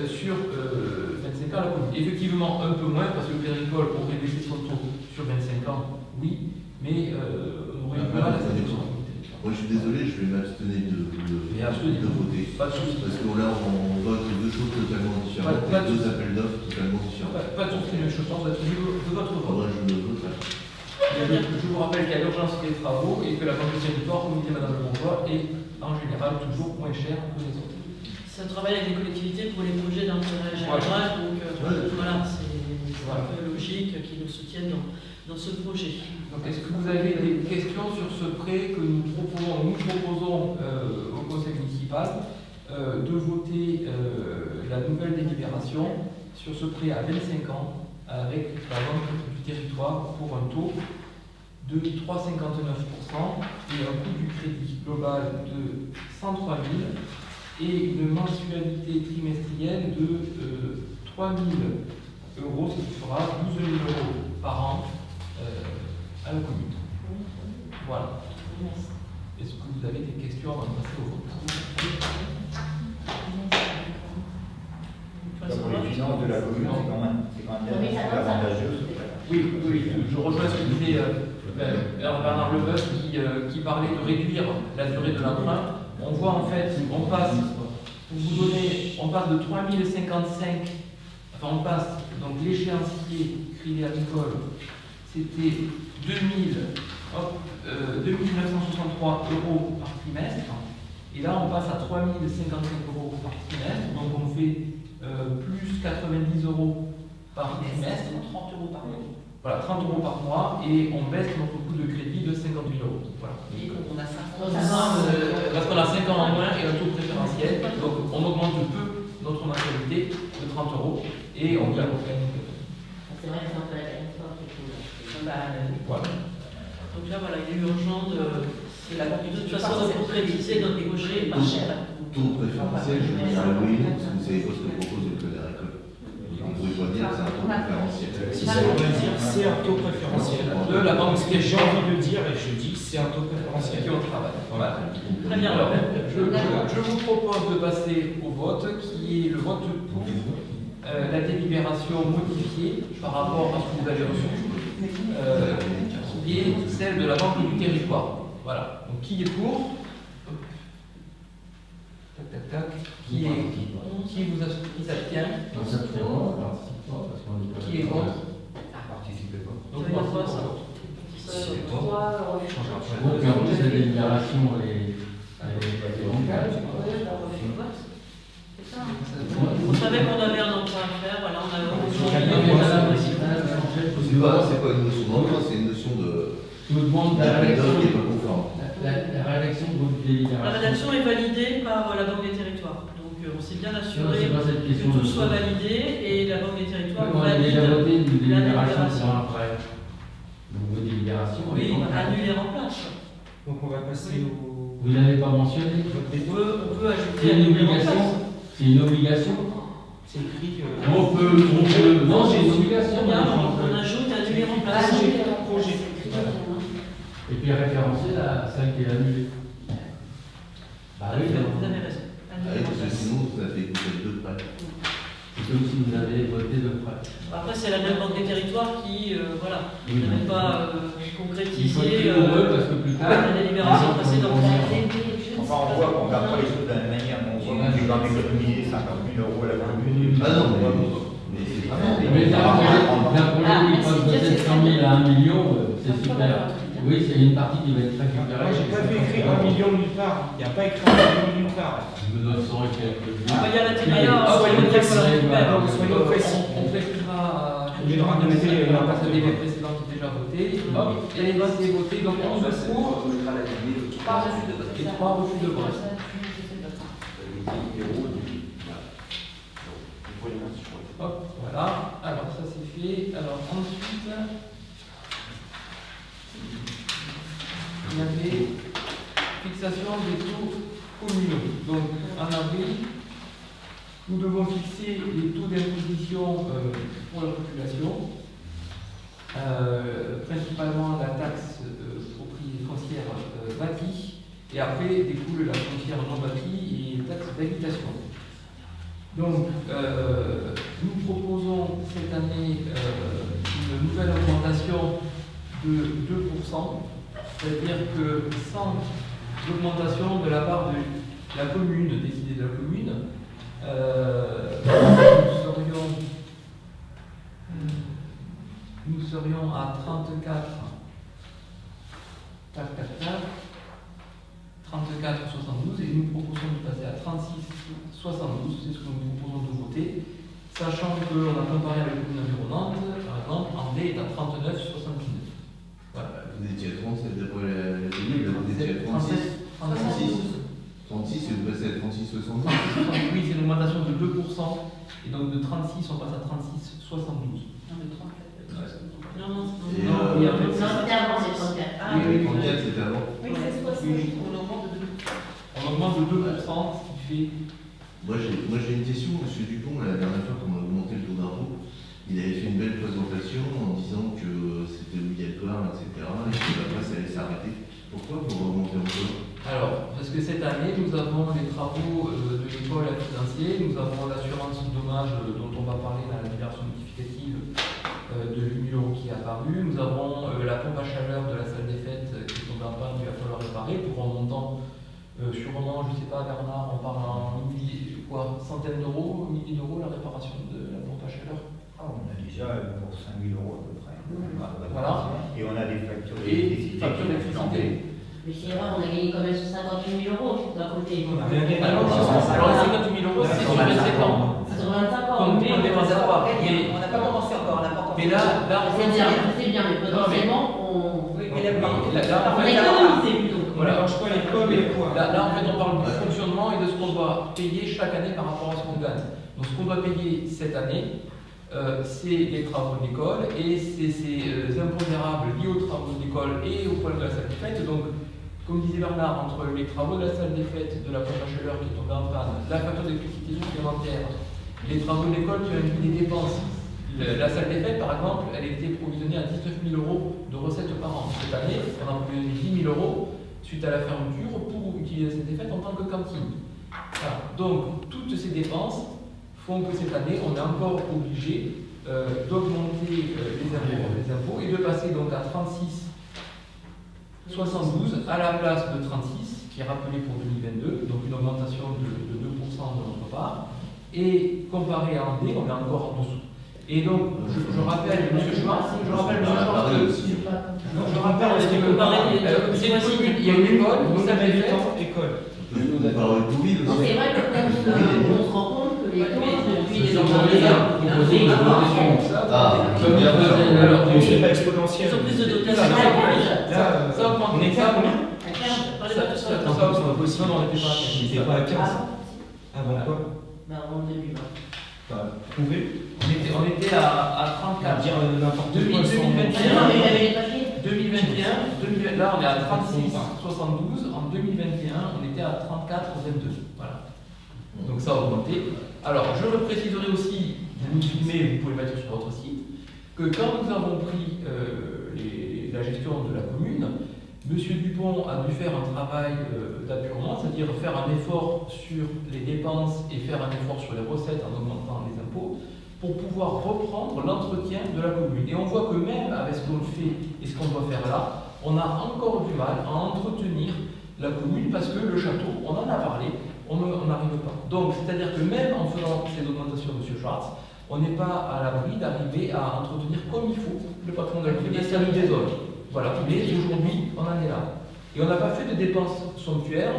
[SPEAKER 8] sur 25 ans à la commune. Effectivement, un peu moins, parce que le Crédit Agricole aurait baissé son taux sur 25 ans, oui, mais on aurait eu mal à cette élection.
[SPEAKER 4] Moi je suis désolé, je vais m'abstenir de voter.
[SPEAKER 8] Pas de souci.
[SPEAKER 4] Parce que là on vote deux choses totalement différentes, deux appels d'offres totalement différents.
[SPEAKER 8] Pas de souci, mais je pense être de votre vote.
[SPEAKER 4] Moi je le voterai.
[SPEAKER 8] Je vous rappelle qu'il y a l'urgence des travaux et que la banque de territoire, comme disait Madame Le Bourgeois, est en général toujours moins chère que les autres.
[SPEAKER 2] Ça travaille avec les collectivités pour les projets d'intérêt général, donc voilà, c'est un peu logique qu'ils nous soutiennent dans ce projet.
[SPEAKER 8] Donc est-ce que vous avez des questions sur ce prêt que nous proposons au conseil municipal de voter la nouvelle délibération sur ce prêt à 25 ans avec la banque du territoire pour un taux de 3,59% et un coût du crédit global de 103 000 et une mensualité trimestrielle de 3 000 euros, ce qui fera 12 000 euros par an à la commune. Voilà. Est-ce que vous avez des questions avant de passer au vote?
[SPEAKER 10] Pour les finances de la commune, c'est quand même très avantageux.
[SPEAKER 8] Oui, je rejoins ce que disait Bernard Leboeuf qui parlait de réduire la durée de l'emprunt. On voit en fait, on passe de 3055, enfin on passe, donc l'échéancier Crédit Agricole, c'était 2963 euros par trimestre, et là on passe à 3055 euros par trimestre, donc on fait plus 90 euros par trimestre.
[SPEAKER 6] 30 euros par mois.
[SPEAKER 8] Voilà, 30 euros par mois, et on baisse notre coût de crédit de 50 000 euros. Voilà.
[SPEAKER 6] Et quand on a 5 ans,
[SPEAKER 8] parce qu'on a 5 ans en moins et un taux préférentiel, donc on augmente un peu notre mensualité de 30 euros, et on gagne au fait.
[SPEAKER 9] C'est vrai que c'est un peu la territoire qui est cool.
[SPEAKER 8] Voilà.
[SPEAKER 2] Donc là, voilà, il est urgent de toute façon de concrétiser notre projet pas cher.
[SPEAKER 4] Taux préférentiel, je vais dire oui, parce que vous savez pas ce que propose le Crédit Agricole. Vous pouvez pas dire que c'est un taux préférentiel.
[SPEAKER 7] C'est un taux préférentiel.
[SPEAKER 8] De la banque,
[SPEAKER 7] Ce que j'ai envie de dire, et je dis, c'est un taux préférentiel.
[SPEAKER 8] qui on travaille. Voilà.
[SPEAKER 2] Très bien.
[SPEAKER 8] Alors, je vous propose de passer au vote, qui est le vote pour la délibération modifiée par rapport à ce que vous avez reçu, qui est celle de la banque du territoire. Voilà. Donc, qui est pour? Tac, tac, tac. Qui s'abstient?
[SPEAKER 1] On s'abstient pas, on participe pas, parce qu'on est pas.
[SPEAKER 8] Qui est contre?
[SPEAKER 7] Participez pas.
[SPEAKER 8] Donc,
[SPEAKER 2] Ça veut dire quoi, ça?
[SPEAKER 1] Donc, en plus, la délibération, elle est bancale.
[SPEAKER 2] On savait qu'on avait un emprunt à faire, voilà, on a
[SPEAKER 4] C'est pas une notion d'emprunt, c'est une notion
[SPEAKER 1] Je vous demande la
[SPEAKER 4] d'appel
[SPEAKER 1] rédaction.
[SPEAKER 4] d'offres qui n'est pas conforme.
[SPEAKER 1] La rédaction de votre délibération.
[SPEAKER 2] La rédaction est validée par la Banque des Territoires. Donc on s'est bien assuré
[SPEAKER 1] Non, c'est pas cette question
[SPEAKER 2] que tout
[SPEAKER 1] de
[SPEAKER 2] soit
[SPEAKER 1] ça.
[SPEAKER 2] validé et la Banque des Territoires
[SPEAKER 1] On a déjà voté une délibération
[SPEAKER 2] délibération.
[SPEAKER 1] pour après. Donc vos délibérations.
[SPEAKER 2] Oui, annuler en place.
[SPEAKER 7] Donc on va passer au.
[SPEAKER 1] Vous n'avez pas mentionné.
[SPEAKER 2] On peut ajouter
[SPEAKER 1] C'est une
[SPEAKER 2] annuler en
[SPEAKER 1] obligation.
[SPEAKER 2] place.
[SPEAKER 1] C'est une obligation.
[SPEAKER 7] C'est écrit.
[SPEAKER 1] On peut. Non, c'est une obligation.
[SPEAKER 2] On ajoute annuler en place.
[SPEAKER 7] Projet.
[SPEAKER 1] Et puis référencer celle qui est annulée. Bah oui,
[SPEAKER 2] Vous avez raison.
[SPEAKER 4] Ouais, parce que sinon, ça fait écouter deux prêts.
[SPEAKER 1] c'est comme si vous avez voté de près.
[SPEAKER 2] Après, c'est la même Banque des Territoires qui, voilà,
[SPEAKER 1] Oui,
[SPEAKER 2] n'avait
[SPEAKER 1] mais-
[SPEAKER 2] pas
[SPEAKER 1] Il faut
[SPEAKER 2] concrétisé
[SPEAKER 1] être heureux parce que plus tard.
[SPEAKER 2] la délibération précédente.
[SPEAKER 10] Enfin, on voit qu'on ne regarde pas les choses de la même manière. On voit qu'on peut quand même économiser 50 000 euros à la commune.
[SPEAKER 4] Ah non, mais
[SPEAKER 1] Mais d'un projet qui passe de 700 000 à 1 million, c'est super. Oui, c'est une partie qui va être récupérée.
[SPEAKER 7] Moi, j'ai pas vu écrire 1 million nulle part. Il n'y a pas écrit 1 million nulle part.
[SPEAKER 1] Je me donne 100 et quelques.
[SPEAKER 2] Ah, il y a la TVA,
[SPEAKER 7] soyons précis.
[SPEAKER 2] soyons
[SPEAKER 7] précis.
[SPEAKER 8] On précisera
[SPEAKER 7] On lui demande de mettre
[SPEAKER 8] la délibération précédente qui est déjà votée. Hop, et c'est voté, donc 11 pour
[SPEAKER 3] On mettra la délibération.
[SPEAKER 8] et 3 refus de vote. Hop, voilà. Alors ça c'est fait. Alors ensuite, il y avait fixation des taux communaux. Donc en avril, nous devons fixer les taux d'imposition pour la population. principalement la taxe foncière bâtie, et après découle la foncière non bâtie et taxe d'habitation. Donc, nous proposons cette année une nouvelle augmentation de 2%, c'est-à-dire que sans augmentation de la part de la commune, décidée de la commune, nous serions à 34,72 et nous proposons de passer à 36,72, c'est ce que nous proposons de voter, sachant qu'on a comparé avec les communes environnantes, par exemple, Andé est à 39,79. Voilà.
[SPEAKER 4] Vous étiez à 37 d'après la commune, vous étiez à 36. 36, et vous passez à 36,72.
[SPEAKER 8] Oui, c'est une augmentation de 2%, et donc de 36, on passe à 36,72.
[SPEAKER 6] Non, mais 34.
[SPEAKER 2] Non,
[SPEAKER 8] c'était avant,
[SPEAKER 9] c'est 34.
[SPEAKER 6] Ah,
[SPEAKER 4] oui, 34, c'était avant.
[SPEAKER 6] Oui, c'est 60. On augmente de 2%.
[SPEAKER 8] On augmente de 2%, ce qui fait.
[SPEAKER 4] Moi j'ai une question, M. Dupont, la dernière fois qu'on a augmenté le taux d'impôt, il avait fait une belle présentation en disant que c'était obligatoire, etc. et que après ça allait s'arrêter. Pourquoi vous remontez encore?
[SPEAKER 8] Alors, parce que cette année, nous avons les travaux de l'école à financier, nous avons l'assurance dommage dont on va parler dans la déclaration notificative de 8 000 € qui est apparue, nous avons la pompe à chaleur de la salle des fêtes qui est tombée en panne, qu'il va falloir réparer pour un montant sûrement, je ne sais pas Bernard, on parle en centaines d'euros, milliers d'euros la réparation de la pompe à chaleur.
[SPEAKER 10] Ah, on a déjà pour 5 000 € à peu près.
[SPEAKER 8] Voilà.
[SPEAKER 10] Et on a des factures
[SPEAKER 8] d'électricité.
[SPEAKER 9] Mais c'est vrai, on a gagné quand même 58 000 € d'un côté.
[SPEAKER 8] Alors les 58 000 €, c'est sur 27 ans.
[SPEAKER 9] C'est sur 25 ans.
[SPEAKER 8] Donc, on dépasse pas.
[SPEAKER 6] On n'a pas commencé encore, on n'a pas encore.
[SPEAKER 8] Mais là,
[SPEAKER 9] c'est bien, mais potentiellement, on.
[SPEAKER 6] Oui, mais là,
[SPEAKER 9] On a économisé plutôt.
[SPEAKER 8] Voilà.
[SPEAKER 7] Je crois les pommes et les pois.
[SPEAKER 8] Là, en fait, on parle du fonctionnement et de ce qu'on doit payer chaque année par rapport à ce qu'on gagne. Donc, ce qu'on doit payer cette année, c'est les travaux de l'école et c'est ces impondérables liés aux travaux de l'école et au problème de la salle des fêtes. Donc, comme disait Bernard, entre les travaux de la salle des fêtes, de la pompe à chaleur qui est tombée en panne, la facture d'électricité supplémentaire, les travaux de l'école qui ont inclus des dépenses. La salle des fêtes, par exemple, elle était provisionnée à 19 000 € de recettes par an. Cette année, on a provisionné 10 000 € suite à la fermeture pour utiliser cette fête en tant que cantine. Voilà. Donc, toutes ces dépenses font que cette année, on est encore obligé d'augmenter les impôts et de passer donc à 36,72 à la place de 36, qui est rappelé pour 2022, donc une augmentation de 2% de notre part. Et comparé à Andé, on est encore en dessous. Et donc, je rappelle, M. Schwartz, il y a une école, vous savez, école.
[SPEAKER 4] Vous parlez de Bouville aussi.
[SPEAKER 9] C'est vrai qu'on se rend compte que les causes depuis les enfants.
[SPEAKER 7] C'est pas exponentiel.
[SPEAKER 2] Ils ont plus de dotation.
[SPEAKER 8] Ça augmente.
[SPEAKER 7] On était à combien?
[SPEAKER 8] Ça augmente aussi. Non, on n'était pas à 15.
[SPEAKER 7] On était pas à 15. Avant quoi?
[SPEAKER 9] En 2020.
[SPEAKER 7] Prouvé.
[SPEAKER 8] On était à 34.
[SPEAKER 7] Dire n'importe quoi.
[SPEAKER 8] 2021, là on est à 36,72. En 2021, on était à 34,22. Voilà. Donc ça a augmenté. Alors, je le préciserai aussi, vous nous filmez, vous pouvez le mettre sur votre site, que quand nous avons pris la gestion de la commune, M. Dupont a dû faire un travail d'apurement, c'est-à-dire faire un effort sur les dépenses et faire un effort sur les recettes en augmentant les impôts, pour pouvoir reprendre l'entretien de la commune. Et on voit que même avec ce qu'on fait et ce qu'on doit faire là, on a encore du mal à entretenir la commune parce que le château, on en a parlé, on n'arrive pas. Donc, c'est-à-dire que même en faisant ces augmentations, M. Schwartz, on n'est pas à l'abri d'arriver à entretenir comme il faut le patron de la commune et ça nous désole. Voilà, mais aujourd'hui, on en est là. Et on n'a pas fait de dépenses somptuaires,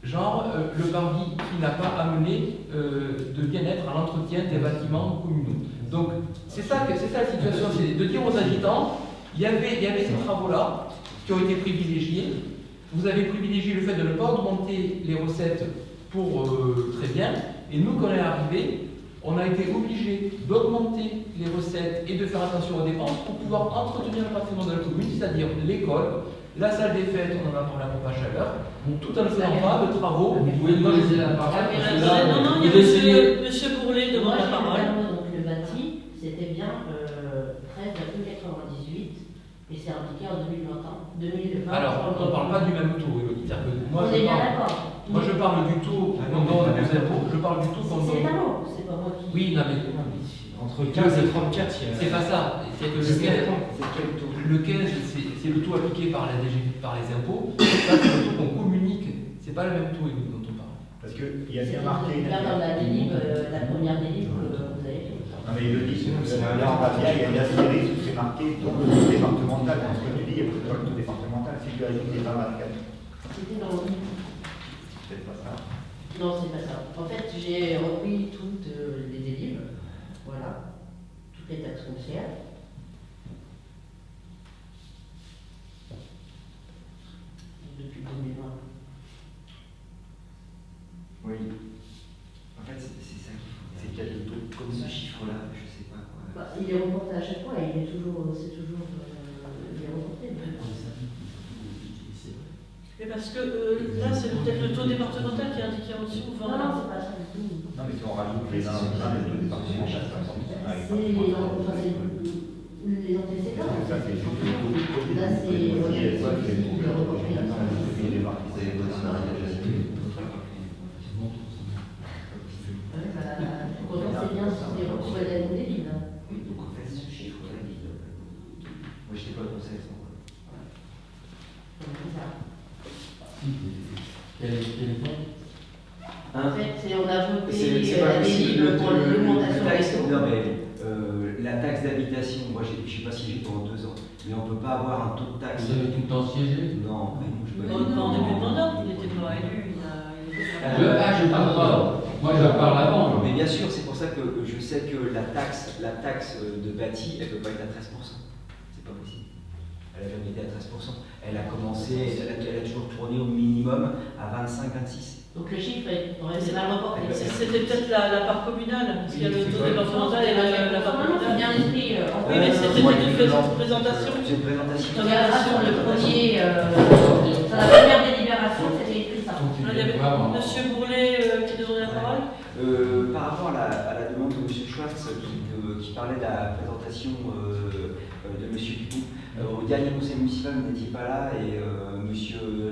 [SPEAKER 8] genre le parvis qui n'a pas amené de bien-être à l'entretien des bâtiments communaux. Donc, c'est ça la situation, c'est de dire aux habitants, il y avait ces travaux-là qui ont été privilégiés. Vous avez privilégié le fait de ne pas augmenter les recettes pour très bien, et nous, quand on est arrivé, on a été obligé d'augmenter les recettes et de faire attention aux dépenses pour pouvoir entretenir le patrimoine de la commune, c'est-à-dire l'école, la salle des fêtes, on en a parlé à pompe à chaleur, tout en ne faisant pas de travaux.
[SPEAKER 1] Vous pouvez pas laisser la parole.
[SPEAKER 2] Non, il y a monsieur Bourlet demande la parole.
[SPEAKER 9] Donc le bâti, c'était c'était bien 13,98 et c'est appliqué en 2020.
[SPEAKER 8] Alors, on ne parle pas du même taux, Elodie.
[SPEAKER 9] On est bien d'accord.
[SPEAKER 8] Moi, je parle du taux qu'on donne aux impôts. Je parle du taux qu'on
[SPEAKER 9] C'est
[SPEAKER 8] donne.
[SPEAKER 9] l'étalon, c'est pas moi qui.
[SPEAKER 8] Oui, non, mais
[SPEAKER 7] Entre 15 et 34,
[SPEAKER 8] c'est pas ça. C'est que le 15, c'est le taux appliqué par la DG, par les impôts. Ça, c'est le taux qu'on communique. C'est pas le même taux, Elodie, dont on parle.
[SPEAKER 10] Parce qu'il y a bien marqué.
[SPEAKER 9] Là, dans la délib, la première délib que vous avez fait.
[SPEAKER 10] Non mais il le dit, là on va bien, il y a une astérisque où c'est marqué donc le taux départemental. Dans ce que tu dis, il n'y a pas le taux départemental. Si tu ajoutes les 24,
[SPEAKER 9] C'était dans le.
[SPEAKER 10] c'est pas ça.
[SPEAKER 9] Non, c'est pas ça. En fait, j'ai repris toutes les délibs. Voilà. Toutes les taxes foncières. Depuis 2020.
[SPEAKER 3] Oui. En fait, c'est ça qu'il faut. C'est peut-être le taux comme ce chiffre-là, je sais pas quoi.
[SPEAKER 9] Bah, il est reporté à chaque fois et il est toujours, c'est toujours, il est reporté.
[SPEAKER 2] Mais parce que là, c'est peut-être le taux départemental qui est indiqué en dessous.
[SPEAKER 9] Non, non, c'est pas ça du tout.
[SPEAKER 10] Non mais si on rajoute les uns aux uns, les taux départementaux,
[SPEAKER 9] C'est les antécédents.
[SPEAKER 10] ça c'est
[SPEAKER 9] Là, c'est c'est bien, c'est retrouver la ligne des lignes.
[SPEAKER 3] Donc en fait, ce chiffre-là, moi je n'étais pas au conseil.
[SPEAKER 1] Quel est le point?
[SPEAKER 9] En fait, on a voté
[SPEAKER 3] C'est pas
[SPEAKER 9] la
[SPEAKER 3] possible.
[SPEAKER 9] délib pour l'augmentation
[SPEAKER 3] La taxe,
[SPEAKER 9] des taux.
[SPEAKER 3] non, mais la taxe d'habitation, moi je ne sais pas si j'ai pendant 2 ans, mais on ne peut pas avoir un taux de taxe.
[SPEAKER 1] Vous avez tout le temps siégé?
[SPEAKER 3] Non, mais non, je peux
[SPEAKER 2] En début de mandat, il n'était pas élu.
[SPEAKER 1] Je parle pas. Moi, je parle avant.
[SPEAKER 3] Mais bien sûr, c'est pour ça que je sais que la taxe de bâti, elle ne peut pas être à 13%. C'est pas possible. Elle n'a jamais été à 13%. Elle a commencé, elle a toujours tourné au minimum à 25-26.
[SPEAKER 9] Donc le chiffre est mal reporté.
[SPEAKER 2] C'était peut-être la part communale, parce qu'il y a le taux départemental et la part
[SPEAKER 9] C'est
[SPEAKER 2] communale.
[SPEAKER 9] bien l'esprit.
[SPEAKER 2] Oui, mais c'était une présentation.
[SPEAKER 3] C'est une présentation.
[SPEAKER 9] Présentation, le premier, sur la première délibération, c'était écrit ça.
[SPEAKER 2] Il y avait M. Bourlet qui demandait la parole.
[SPEAKER 3] Par rapport à la demande de M. Schwartz qui parlait de la présentation de M. Dupont, au dernier conseil municipal, vous n'étiez pas là et M.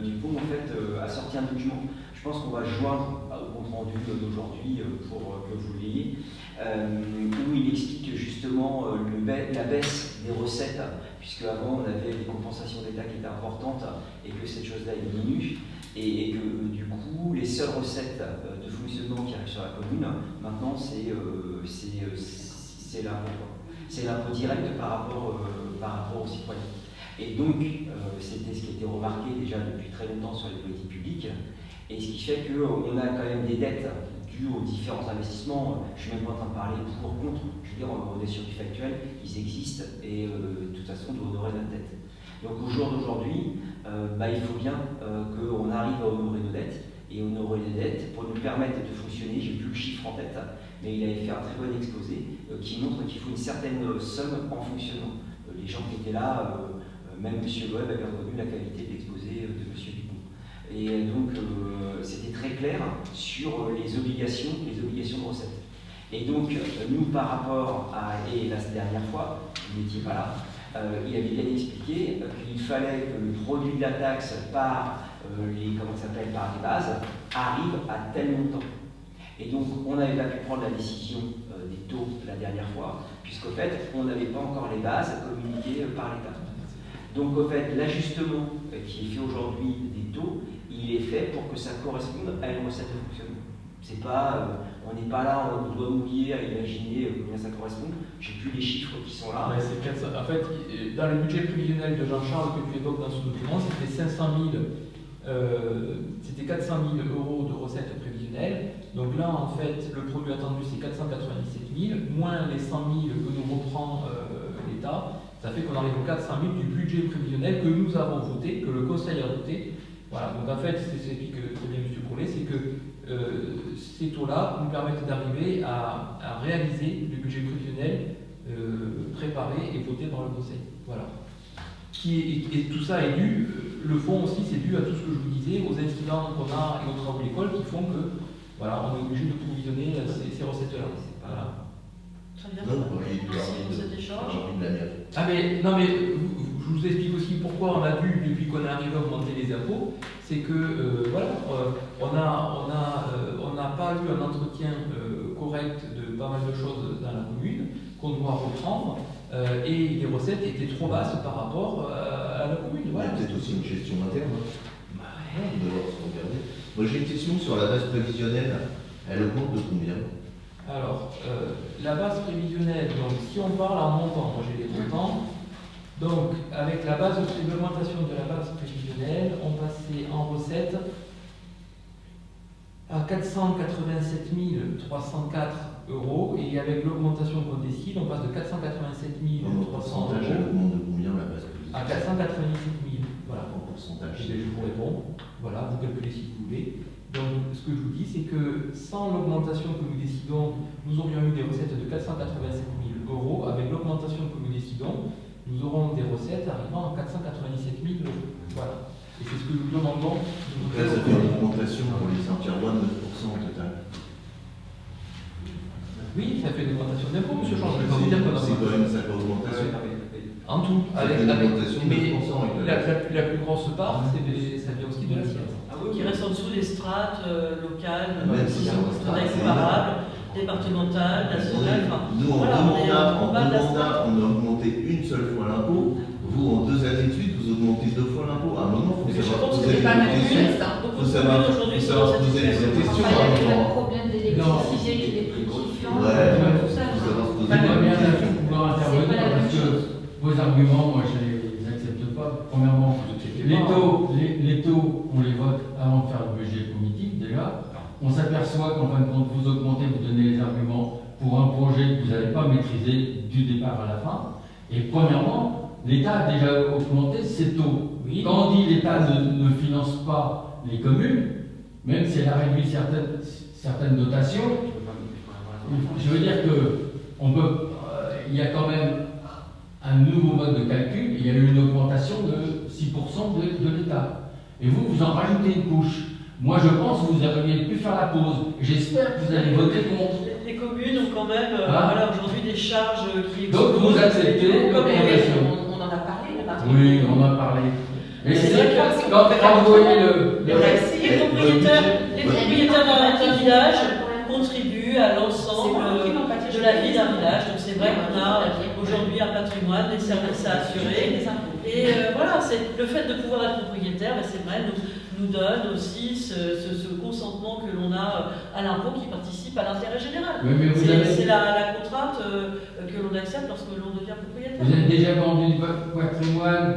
[SPEAKER 3] Dupont en fait, a sorti un document. Je pense qu'on va joindre au compte rendu d'aujourd'hui pour que vous l'ayez, où il explique justement la baisse des recettes, puisque avant on avait des compensations d'État qui étaient importantes et que cette chose-là diminue. Et que du coup, les seules recettes de fonctionnement qui arrivent sur la commune, maintenant, c'est l'impôt. C'est l'impôt direct par rapport aux citoyens. Et donc, c'était ce qui était remarqué déjà depuis très longtemps sur les politiques publiques. Et ce qui fait qu'on a quand même des dettes dues aux différents investissements. Je ne suis même pas en train de parler pour ou contre. Je veux dire, on est sur du factuel, ils existent et de toute façon, on doit honorer notre dette. Donc au jour d'aujourd'hui, il faut bien qu'on arrive à honorer nos dettes et honorer les dettes pour nous permettre de fonctionner. J'ai plus le chiffre en tête, mais il avait fait un très bon exposé qui montre qu'il faut une certaine somme en fonctionnement. Les gens qui étaient là, même M. Loeb avait reconnu la qualité de l'exposé de M. Dupont. Et donc c'était très clair sur les obligations de recettes. Et donc nous par rapport à, et la dernière fois, vous n'étiez pas là, il avait bien expliqué qu'il fallait que le produit de la taxe par par les bases arrive à tel montant. Et donc on n'avait pas pu prendre la décision des taux la dernière fois, puisqu'au fait on n'avait pas encore les bases communiquées par l'État. Donc au fait l'ajustement qui est fait aujourd'hui des taux, il est fait pour que ça corresponde à une recette de fonctionnement. C'est pas, on n'est pas là, on doit mouiller à imaginer combien ça correspond. J'ai plus les chiffres qui sont là.
[SPEAKER 8] Ouais, en fait, dans le budget prévisionnel de Jean-Charles que tu évoques dans ce document, c'était 400 000 euros de recettes prévisionnelles. Donc là, en fait, le produit attendu, c'est 497 000, moins les 100 000 que nous reprend l'État. Ça fait qu'on arrive aux 400 000 du budget prévisionnel que nous avons voté, que le Conseil a voté. Voilà, donc en fait, c'est ce qui que très bien M. Collet, c'est que ces taux-là nous permettent d'arriver à réaliser le budget prévisionnel préparé et voté par le Conseil. Voilà. Et tout ça est dû, le fond aussi, c'est dû à tout ce que je vous disais, aux incidents qu'on a et aux travaux d'école qui font que, voilà, on est obligé de provisionner ces recettes-là. Voilà.
[SPEAKER 2] Très Très bien.
[SPEAKER 4] Non, moi, j'ai
[SPEAKER 2] Merci pour cet échange.
[SPEAKER 4] envie de la mienne.
[SPEAKER 8] Ah mais non mais je vous explique aussi pourquoi on a dû, depuis qu'on est arrivé à augmenter les impôts, c'est que voilà, on n'a pas eu un entretien correct de pas mal de choses dans la commune qu'on doit reprendre et les recettes étaient trop basses par rapport à la commune.
[SPEAKER 4] Il y
[SPEAKER 8] Voilà.
[SPEAKER 4] a peut-être aussi une gestion interne.
[SPEAKER 8] Bah ouais.
[SPEAKER 4] De voir ce qu'on regarde. Moi j'ai une question sur la base prévisionnelle. Elle augmente de combien?
[SPEAKER 8] Alors, la base prévisionnelle, donc si on parle en montant, moi j'ai les montants, donc avec l'augmentation de la base prévisionnelle, on passait en recette à 487 304 euros et avec l'augmentation qu'on décide, on passe de 487 300
[SPEAKER 4] pourcentage, elle
[SPEAKER 8] euros
[SPEAKER 4] augmente de combien la base
[SPEAKER 8] à
[SPEAKER 4] prévisionnelle?
[SPEAKER 8] 497 000. Voilà.
[SPEAKER 4] En pourcentage.
[SPEAKER 8] Eh bien, je vous réponds, voilà, vous calculez si vous voulez. Donc, ce que je vous dis, c'est que sans l'augmentation que nous décidons, nous aurions eu des recettes de 487 000 euros. Avec l'augmentation que nous décidons, nous aurons des recettes arrivant à 497 000 euros. Voilà. Et c'est ce que nous demandons.
[SPEAKER 4] Donc là, ça fait une augmentation pour les Saint-Pierrois de 9% au total.
[SPEAKER 8] Oui, ça fait une augmentation d'impôt, monsieur Jean. Je vais pas vous dire qu'on a
[SPEAKER 4] C'est quand même ça augmentation.
[SPEAKER 8] en tout.
[SPEAKER 4] Ça fait une augmentation de 9%
[SPEAKER 8] mais la plus grosse part, ça vient aussi de l'assiette.
[SPEAKER 2] Qui reste en dessous des strates locales,
[SPEAKER 4] Même si c'est en
[SPEAKER 2] de taille
[SPEAKER 4] strate,
[SPEAKER 2] comparable, départementales, nationales. Enfin,
[SPEAKER 4] Nous, en
[SPEAKER 2] voilà,
[SPEAKER 4] deux
[SPEAKER 2] on est
[SPEAKER 4] mandats,
[SPEAKER 2] en bas de la strate.
[SPEAKER 4] on a augmenté une seule fois l'impôt. Vous, en 2 années de suite, vous augmentez 2 fois l'impôt. À un moment, il faut
[SPEAKER 2] Je
[SPEAKER 4] savoir
[SPEAKER 2] pense que
[SPEAKER 4] poser
[SPEAKER 2] c'est pas
[SPEAKER 4] les
[SPEAKER 2] la même
[SPEAKER 4] questions.
[SPEAKER 2] chose. Beaucoup
[SPEAKER 4] Faut
[SPEAKER 2] de
[SPEAKER 4] savoir
[SPEAKER 2] communes aujourd'hui sont
[SPEAKER 4] poser
[SPEAKER 2] dans cette
[SPEAKER 4] les
[SPEAKER 2] situation.
[SPEAKER 4] questions.
[SPEAKER 5] Enfin, il y a le
[SPEAKER 4] avant.
[SPEAKER 5] problème d'électricité qui est plus kiffant,
[SPEAKER 4] Ouais,
[SPEAKER 5] tout ça.
[SPEAKER 4] faut savoir se poser
[SPEAKER 1] Pas
[SPEAKER 4] les
[SPEAKER 1] bien
[SPEAKER 4] questions.
[SPEAKER 1] pouvoir
[SPEAKER 5] C'est
[SPEAKER 1] intervenir
[SPEAKER 5] pas la même
[SPEAKER 1] parce que
[SPEAKER 5] chose.
[SPEAKER 1] vos arguments, moi je les accepte pas. Premièrement, les taux, on les vote avant de faire le budget cognitif déjà. On s'aperçoit qu'en fin de compte, vous augmentez, vous donnez les arguments pour un projet que vous n'avez pas maîtrisé du départ à la fin. Et premièrement, l'État a déjà augmenté ses taux.
[SPEAKER 8] Oui.
[SPEAKER 1] Quand on dit l'État ne finance pas les communes, même si elle a réduit certaines dotations, je veux dire que il y a quand même un nouveau mode de calcul. Il y a eu une augmentation de 6% de l'État. Et vous en rajoutez une couche. Moi, je pense que vous auriez pu faire la pause. J'espère que vous allez voter contre.
[SPEAKER 2] Les communes ont quand même
[SPEAKER 1] Ah.
[SPEAKER 2] voilà, aujourd'hui des charges qui
[SPEAKER 1] Donc, vous acceptez
[SPEAKER 2] comme
[SPEAKER 1] l'augmentation.
[SPEAKER 6] On en a parlé, on a
[SPEAKER 1] Oui, on en a parlé. Et
[SPEAKER 2] C'est
[SPEAKER 1] c'est
[SPEAKER 2] vrai que
[SPEAKER 1] quand vous voyez
[SPEAKER 2] les propriétaires d'un village contribuent à l'ensemble de la vie d'un village. Donc c'est vrai qu'on a aujourd'hui un patrimoine, des services à assurer. Et voilà, c'est le fait de pouvoir être propriétaire, ben c'est vrai, nous donne aussi ce consentement que l'on a à l'impôt qui participe à l'intérêt général.
[SPEAKER 1] Oui, mais
[SPEAKER 2] C'est la contrainte que l'on accepte lorsque l'on devient propriétaire.
[SPEAKER 1] vous avez déjà vendu du patrimoine,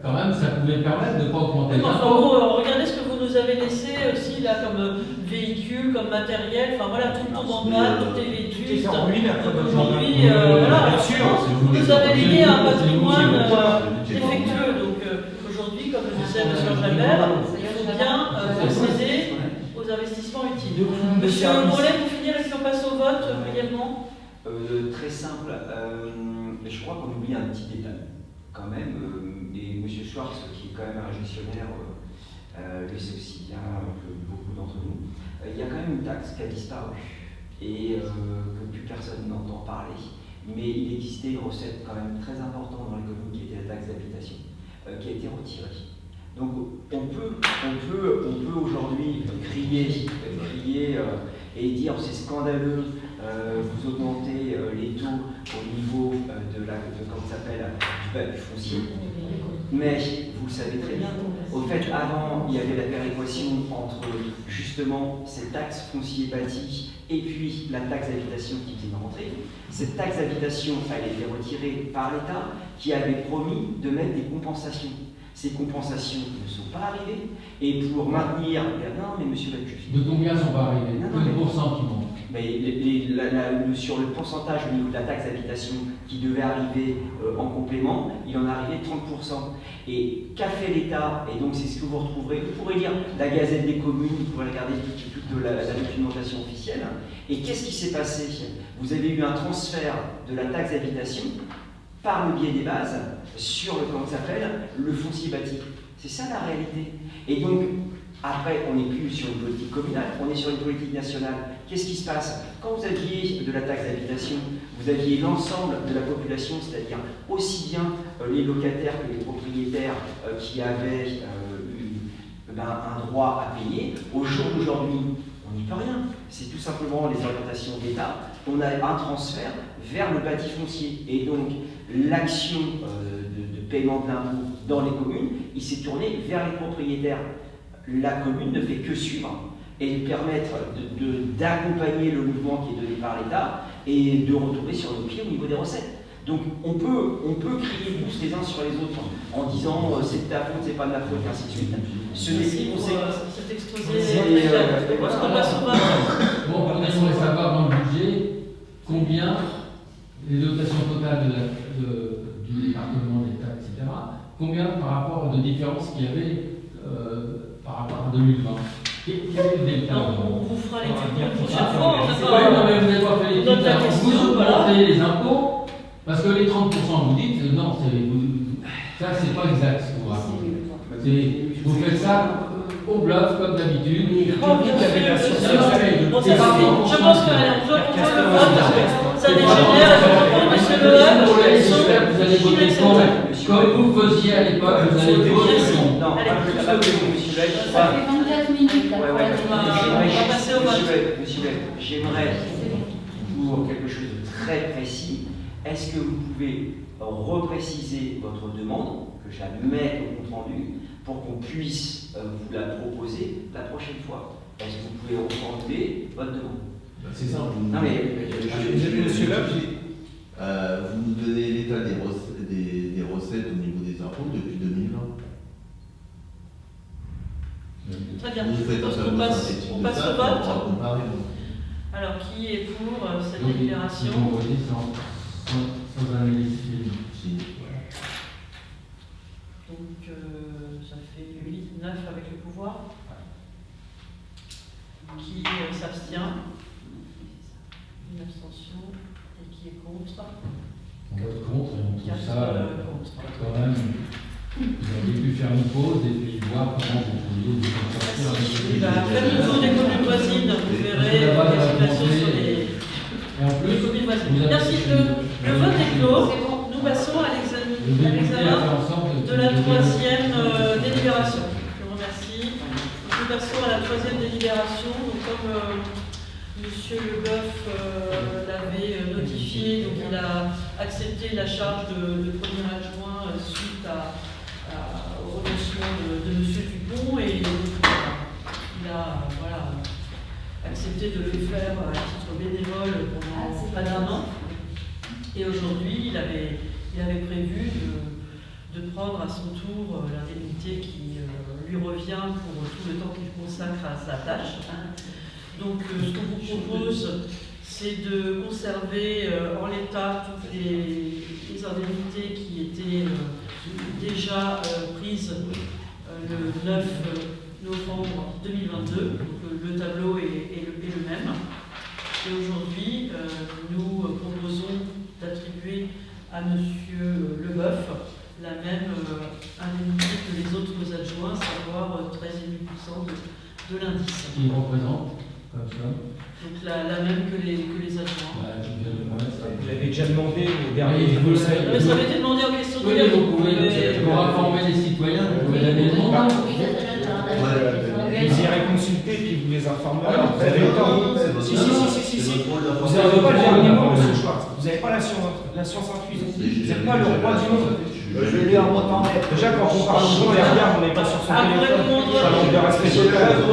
[SPEAKER 1] quand même, ça pouvait permettre de ne pas augmenter
[SPEAKER 2] Oui, mais enfin,
[SPEAKER 1] l'impôt.
[SPEAKER 2] bon, regardez ce que vous nous avez laissé aussi là comme véhicule, comme matériel, enfin voilà, tout tombe en panne, tout est vétuste. Aujourd'hui, voilà, vous nous avez légué un patrimoine défectueux. Donc aujourd'hui, comme le disait M. Jalbert, il faut bien procéder aux investissements utiles. Monsieur Bourlet, pour finir, est-ce qu'on passe au vote brièvement?
[SPEAKER 3] Très simple. Je crois qu'on oublie un petit détail quand même. Et M. Schwartz, qui est quand même un gestionnaire, le sait aussi bien que beaucoup d'entre nous. Il y a quand même une taxe qui a disparu et que plus personne n'entend parler. Mais il existait une recette quand même très importante dans l'économie qui était la taxe d'habitation, qui a été retirée. Donc on peut aujourd'hui crier et dire c'est scandaleux, vous augmentez les taux au niveau du foncier. Mais vous le savez très bien, au fait avant il y avait la péréquation entre justement cette taxe foncier bâti et puis la taxe d'habitation qui vient de rentrer. Cette taxe d'habitation, elle était retirée par l'État qui avait promis de mettre des compensations. Ces compensations ne sont pas arrivées et pour maintenir... Non mais monsieur Bacchus.
[SPEAKER 1] De combien sont pas arrivés? Que de pourcent qui manquent?
[SPEAKER 3] Mais sur le pourcentage au niveau de la taxe d'habitation qui devait arriver en complément, il en est arrivé 30%. Et qu'a fait l'État? Et donc c'est ce que vous retrouverez, vous pourrez lire la Gazette des communes, vous pourrez regarder toute la documentation officielle. Et qu'est-ce qui s'est passé? Vous avez eu un transfert de la taxe d'habitation par le biais des bases sur le foncier bâti. C'est ça la réalité. Et donc, Après, on n'est plus sur une politique communale, on est sur une politique nationale. Qu'est-ce qui se passe? Quand vous aviez de la taxe d'habitation, vous aviez l'ensemble de la population, c'est-à-dire aussi bien les locataires que les propriétaires qui avaient un droit à payer. Au jour d'aujourd'hui, on n'y peut rien. C'est tout simplement les orientations d'État. On a un transfert vers le bâti foncier. Et donc, l'action de paiement de l'impôt dans les communes, il s'est tourné vers les propriétaires. La commune ne fait que suivre et permettre d'accompagner le mouvement qui est donné par l'État et de retomber sur nos pieds au niveau des recettes. Donc on peut crier tous les uns sur les autres en disant c'est de ta faute, c'est pas de ma faute, et ainsi de suite. Ce n'est plus
[SPEAKER 2] cet exposé. On passe au vote.
[SPEAKER 1] Bon, on aimerait savoir dans le budget combien les dotations totales du département, de l'État, etc., combien par rapport de différence qu'il y avait par rapport à 2020.
[SPEAKER 2] On vous fera l'étude la prochaine fois.
[SPEAKER 1] Oui, non, mais vous n'avez pas fait l'étude. Vous augmentez les impôts, parce que les 30%, vous dites, non, ça c'est pas exact ce que vous racontez. Vous faites ça au bluff, comme d'habitude.
[SPEAKER 2] Je pense que le vote, ça dégénère, monsieur Le
[SPEAKER 1] vous allez voter comme vous faisiez à l'époque, vous allez voter non.
[SPEAKER 3] Non,
[SPEAKER 5] Ça fait 24 minutes.
[SPEAKER 3] on va passer au vote. Monsieur Webb, j'aimerais, pour quelque chose de très précis, est-ce que vous pouvez repréciser votre demande, que je la mette au compte rendu, pour qu'on puisse vous la proposer la prochaine fois? Est-ce que vous pouvez reformuler votre demande?
[SPEAKER 4] C'est ça.
[SPEAKER 3] Non mais,
[SPEAKER 7] Monsieur Lop,
[SPEAKER 4] vous nous donnez l'état des recettes au niveau des impôts depuis 2020.
[SPEAKER 2] Très bien.
[SPEAKER 4] Vous faites
[SPEAKER 2] On passe au vote.
[SPEAKER 4] Comparer.
[SPEAKER 2] Alors, qui est pour cette
[SPEAKER 1] Donc,
[SPEAKER 2] délibération?
[SPEAKER 1] ils vont voter sans analyse fine.
[SPEAKER 2] Donc, ça fait 8, 9 avec le pouvoir. Qui s'abstient? Une abstention. Et qui est contre?
[SPEAKER 1] On vote contre et on trouve
[SPEAKER 2] 4
[SPEAKER 1] ça
[SPEAKER 2] contre.
[SPEAKER 1] quand même. Vous auriez pu faire une pause et puis voir comment vous pouviez vous en sortir.
[SPEAKER 2] Faites le tour des communes voisines, vous verrez la situation sur les communes voisines. Merci, le vote est clos. Nous passons à l'examen de la troisième délibération. Je vous remercie. Nous passons à la troisième délibération. Donc, comme Monsieur Leboeuf l'avait notifié, donc il a accepté la charge de premier adjoint suite au renoncement de Monsieur Dupont et il a accepté de le faire à titre bénévole pendant près d'1 an. Et aujourd'hui, il avait prévu de prendre à son tour l'indemnité qui lui revient pour tout le temps qu'il consacre à sa tâche. Donc, ce qu'on vous propose, c'est de conserver en l'état toutes les indemnités qui étaient déjà prises le 9 novembre 2022. Donc, le tableau est le même. Et aujourd'hui, nous proposons d'attribuer à M. Leboeuf la même indemnité que les autres adjoints, savoir 13,5% de l'indice.
[SPEAKER 1] Qui représente comme ça?
[SPEAKER 2] Donc la même que les adjoints.
[SPEAKER 7] vous l'avez déjà demandé au dernier conseil.
[SPEAKER 2] Mais ça avait été demandé en question de
[SPEAKER 1] Oui, vous pouvez, pour informer les citoyens, vous pouvez la demander.
[SPEAKER 7] Vous irez consulter puis vous les informerez. Vous avez le temps. Si. Vous
[SPEAKER 4] Vous
[SPEAKER 7] n'avez pas le dernier mot, monsieur Schwartz. Vous n'avez pas la science infuse. Vous n'êtes pas le roi du monde.
[SPEAKER 10] Je vais lire en montant net.
[SPEAKER 7] Déjà, quand on parle aux gens et regarde, on n'est pas sur son téléphone. Ça manque de respect sur le rêve. Vous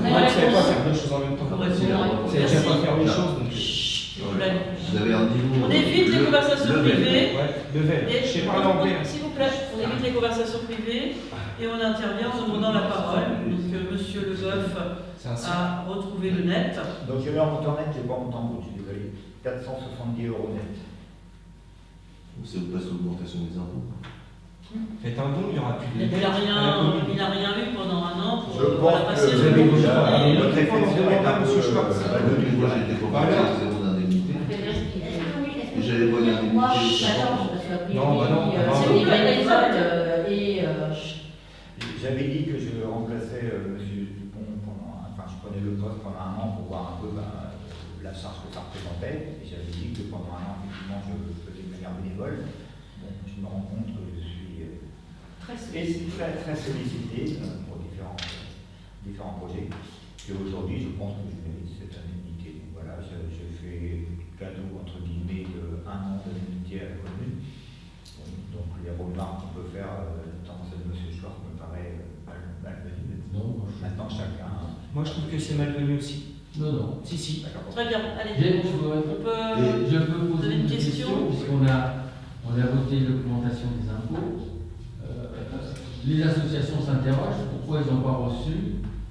[SPEAKER 7] ne savez pas faire deux choses en même temps. Vous savez déjà pas faire une chose.
[SPEAKER 4] Vous avez un niveau.
[SPEAKER 2] On évite les conversations privées.
[SPEAKER 7] Je sais parler anglais.
[SPEAKER 2] S'il vous plaît, on évite les conversations privées et on intervient en demandant la parole. Donc, Monsieur Leboeuf a retrouvé le net.
[SPEAKER 10] Donc je vais en montant net, c'est pas en montant brut, je suis désolé. 470 € net.
[SPEAKER 4] C'est au place l'augmentation des impôts.
[SPEAKER 7] Faites un don, il n'y aura plus de
[SPEAKER 2] Il n'a rien eu pendant 1 an pour
[SPEAKER 10] Je pense
[SPEAKER 2] passer
[SPEAKER 10] que
[SPEAKER 2] sur
[SPEAKER 10] vous avez
[SPEAKER 2] le
[SPEAKER 10] notre réflexion est un peu
[SPEAKER 7] Monsieur Schwartz.
[SPEAKER 4] Moi j'étais pas à zéro d'indemnité. Et j'avais pas d'indemnité.
[SPEAKER 7] Non, bah non.
[SPEAKER 5] C'est au niveau de l'école et
[SPEAKER 10] J'avais dit que je remplaçais M. Dupont enfin je prenais le poste pendant un an pour voir un peu la charge que ça représentait. Et j'avais dit que pendant un an, effectivement, je le faisais de manière bénévole. Bon, je me rends compte que je suis très sollicité pour différents projets. Et aujourd'hui, je pense que je mérite cette indemnité. Donc voilà, je fais cadeau, entre guillemets, de 1 an d'indemnité à la commune. Donc les remarques qu'on peut faire dans celle de M. Schwartz me paraît malvenue.
[SPEAKER 1] Non,
[SPEAKER 10] maintenant chacun.
[SPEAKER 7] Moi je trouve que c'est malvenu aussi.
[SPEAKER 1] Non.
[SPEAKER 7] Si.
[SPEAKER 2] Très bien, allez.
[SPEAKER 1] Je peux poser une question, puisqu'on a voté l'augmentation des impôts. Les associations s'interrogent pourquoi ils n'ont pas reçu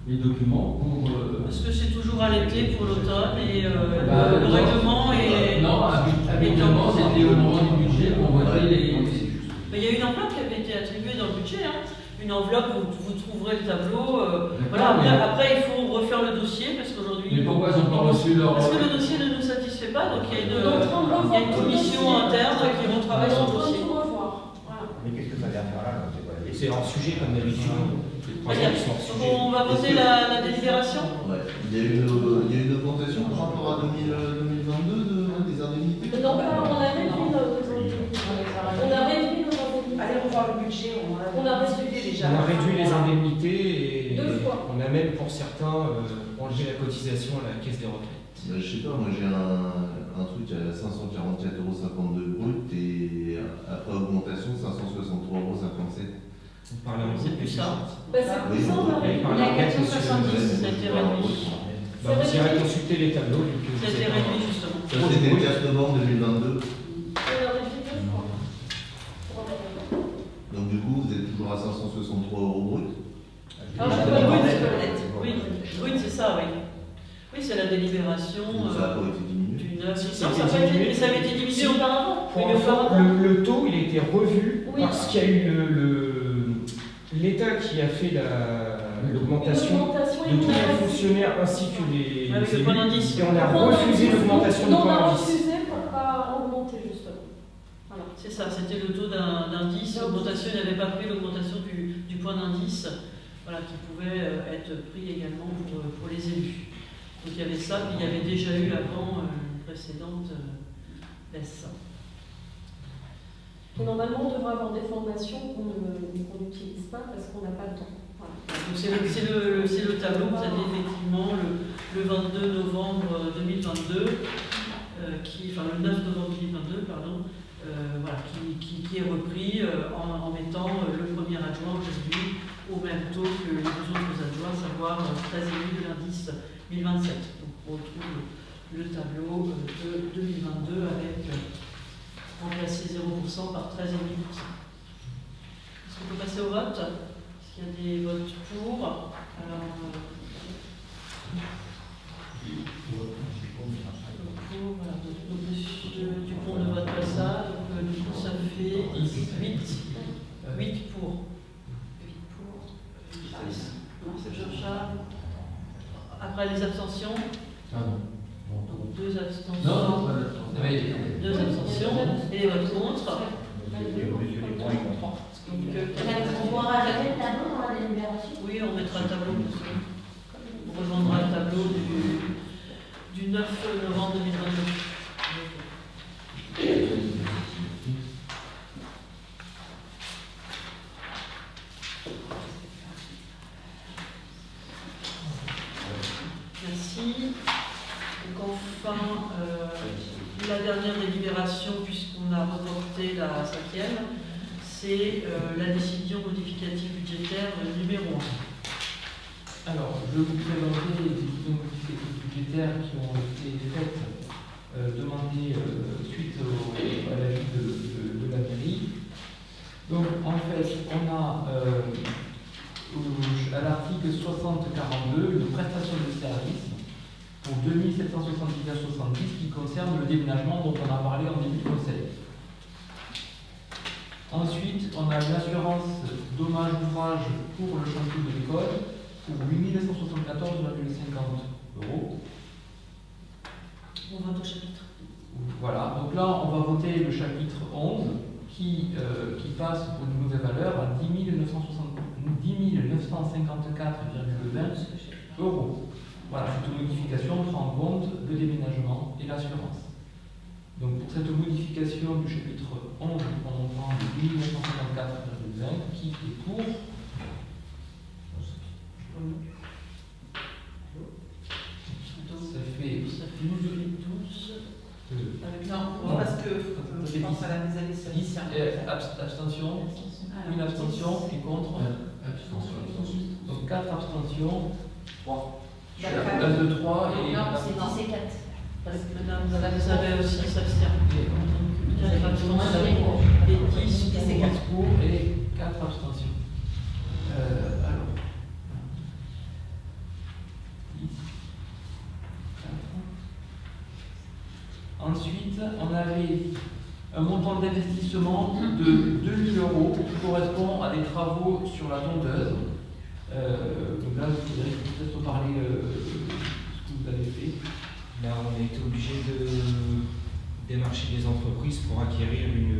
[SPEAKER 1] les documents pour.
[SPEAKER 2] Parce que c'est toujours à l'été pour l'automne et le règlement est.
[SPEAKER 1] Non, habituellement c'était au moment du budget pour voter les.
[SPEAKER 2] Mais il y a une enveloppe qui avait été attribuée dans le budget. Une enveloppe où vous trouverez le tableau. Voilà, après, il faut refaire le dossier parce qu'aujourd'hui.
[SPEAKER 1] Mais pourquoi ils n'ont pas reçu leur.
[SPEAKER 2] Parce que le dossier ne nous satisfait pas, donc il y a une commission interne qui vont travailler sur le dossier.
[SPEAKER 10] Mais qu'est-ce que ça vient faire là?
[SPEAKER 7] C'est hors sujet comme d'habitude.
[SPEAKER 2] On va voter la délibération.
[SPEAKER 4] Ouais. Il y a une augmentation par rapport à 2022 des indemnités.
[SPEAKER 11] Non, on a réduit nos indemnités.
[SPEAKER 6] Allez revoir le budget, on a réduit déjà.
[SPEAKER 7] On a réduit les indemnités et
[SPEAKER 11] 2 fois.
[SPEAKER 7] on a même pour certains enlevé la cotisation à la caisse des retraites.
[SPEAKER 4] Je sais pas, moi j'ai un truc à 544,52 € brut et après augmentation 563,57 €.
[SPEAKER 7] Vous parlez en
[SPEAKER 2] C'est plus ça.
[SPEAKER 11] C'est plus ça, on a réduit.
[SPEAKER 2] Il y a 470, ça a été réduit.
[SPEAKER 7] Vous irez consulter les tableaux.
[SPEAKER 2] Ça a été réduit justement.
[SPEAKER 4] Ça c'était le 4 novembre 2022. Donc du coup vous êtes toujours à 563 € brut.
[SPEAKER 2] Oui, c'est ça, oui. Oui, c'est la délibération.
[SPEAKER 4] Donc ça n'a pas été diminué.
[SPEAKER 2] Du 9. Non, ça avait été diminué auparavant.
[SPEAKER 7] Le taux, il a été revu parce qu'il y a eu l'État qui a fait l'augmentation de tous les fonctionnaires ainsi que les
[SPEAKER 2] le point d'indice.
[SPEAKER 7] Et on a refusé l'augmentation du point d'indice.
[SPEAKER 11] On a refusé pour ne pas augmenter justement. Voilà.
[SPEAKER 2] C'est ça, c'était le taux d'indice. L'augmentation, il n'avait pas pris l'augmentation du point d'indice, voilà, qui pouvait être pris également pour les élus. Donc il y avait ça, puis il y avait déjà eu avant une précédente baisse.
[SPEAKER 11] Et normalement, on devrait avoir des formations qu'on n'utilise pas parce qu'on n'a pas le temps. Voilà.
[SPEAKER 2] Donc c'est le tableau que vous avez effectivement le 22 novembre 2022, enfin le 9 novembre 2022, pardon, voilà, qui est repris en mettant le premier adjoint aujourd'hui au même taux que les deux autres adjoints, à savoir 13,5 de l'indice 1027. Donc on retrouve le tableau de 2022 avec remplacer 0% par 13,5%. Est-ce qu'on peut passer au vote? Est-ce qu'il y a des votes pour? Alors, voilà. Donc monsieur Dupont ne vote pas ça, donc du coup ça fait 8 pour. 8 pour. Jean-Charles. Après les abstentions?
[SPEAKER 1] Ah non.
[SPEAKER 2] Donc 2 abstentions.
[SPEAKER 1] Non,
[SPEAKER 2] 2 abstentions. Et les votes contre?
[SPEAKER 10] Monsieur Dupont est content.
[SPEAKER 9] On va rajouter le tableau dans la délibération.
[SPEAKER 2] Oui, on mettra le tableau. On rejoindra le tableau du 9 novembre 2022. Merci. Donc enfin, la dernière délibération, puisqu'on a reporté la 5e, c'est la décision modificative budgétaire numéro 1.
[SPEAKER 1] Alors, je vais vous présenter les décisions modificatives budgétaires qui ont été faites, demandées suite à l'avis de la mairie. Donc, en fait, on a à l'article 6042 une prestation de service pour 2779,70 qui concerne le déménagement dont on a parlé en début de conseil. Ensuite, on a une assurance dommage ouvrage pour le chantier de l'école pour 8 174,50 €.
[SPEAKER 2] On vote au chapitre.
[SPEAKER 1] Voilà, donc là on va voter le chapitre 11 qui passe pour une nouvelle valeur à 10 969,50 €.
[SPEAKER 8] 10 954,20 €. Voilà, cette modification prend en compte le déménagement et l'assurance. Donc pour cette modification du chapitre 11 du montant de 10 954,20, qui est pour? Ça fait 12.
[SPEAKER 6] Non, parce que je pense à la mise à l'état.
[SPEAKER 8] Abstention, une abstention et contre. Donc 4 abstentions, 3. Place de 3 et.
[SPEAKER 5] Non, c'est 10 et 4.
[SPEAKER 2] Parce que madame, vous avez aussi s'abstient.
[SPEAKER 8] Et 10 et 4 pour et 4 abstentions. Alors. 10, 4. Ensuite, on avait un montant d'investissement de 2 000 € qui correspond à des travaux sur la tondeuse. Donc là, Frédéric, peut-être reparler de ce que vous avez fait.
[SPEAKER 7] Là, on a été obligé de démarcher des entreprises pour acquérir une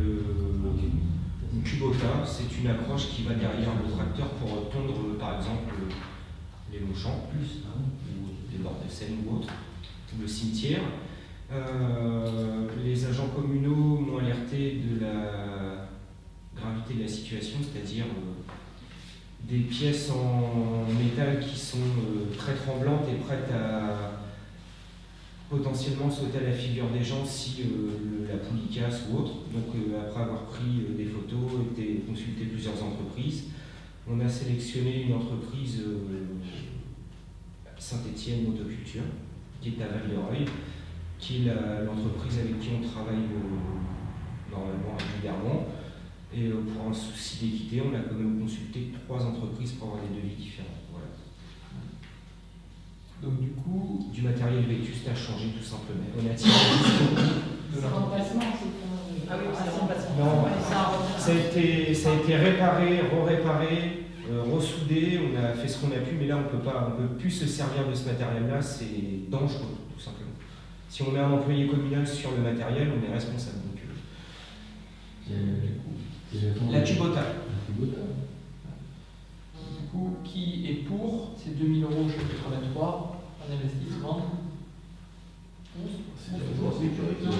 [SPEAKER 7] Kubota. C'est une accroche qui va derrière le tracteur pour tondre, par exemple, les longs champs, ou des bords de Seine ou autres, ou le cimetière. Les agents communaux m'ont alerté de la gravité de la situation, c'est-à-dire des pièces en métal qui sont très tremblantes et prêtes à potentiellement sauter à la figure des gens si la poulie casse ou autre. Donc après avoir pris des photos et consulté plusieurs entreprises, on a sélectionné une entreprise Saint-Étienne Motoculture, qui est à Val-de-Reuil, qui est l'entreprise avec qui on travaille normalement régulièrement. Et pour un souci d'équité, on a quand même consulté 3 entreprises pour avoir des devis différents. Voilà.
[SPEAKER 8] Donc du coup,
[SPEAKER 7] du matériel vétuste à changer tout simplement. On a tiré
[SPEAKER 5] c'est un remplacement, c'est pas...
[SPEAKER 6] Ah oui, c'est un remplacement.
[SPEAKER 7] Non, ça a été réparé, re-réparé, ressoudé, on a fait ce qu'on a pu, mais là on peut plus se servir de ce matériel-là, c'est dangereux, tout simplement. Si on met un employé communal sur le matériel, on est responsable. Donc, la Kubota.
[SPEAKER 8] Du coup, qui est pour ces 2 000 € chapitre 23 en investissement?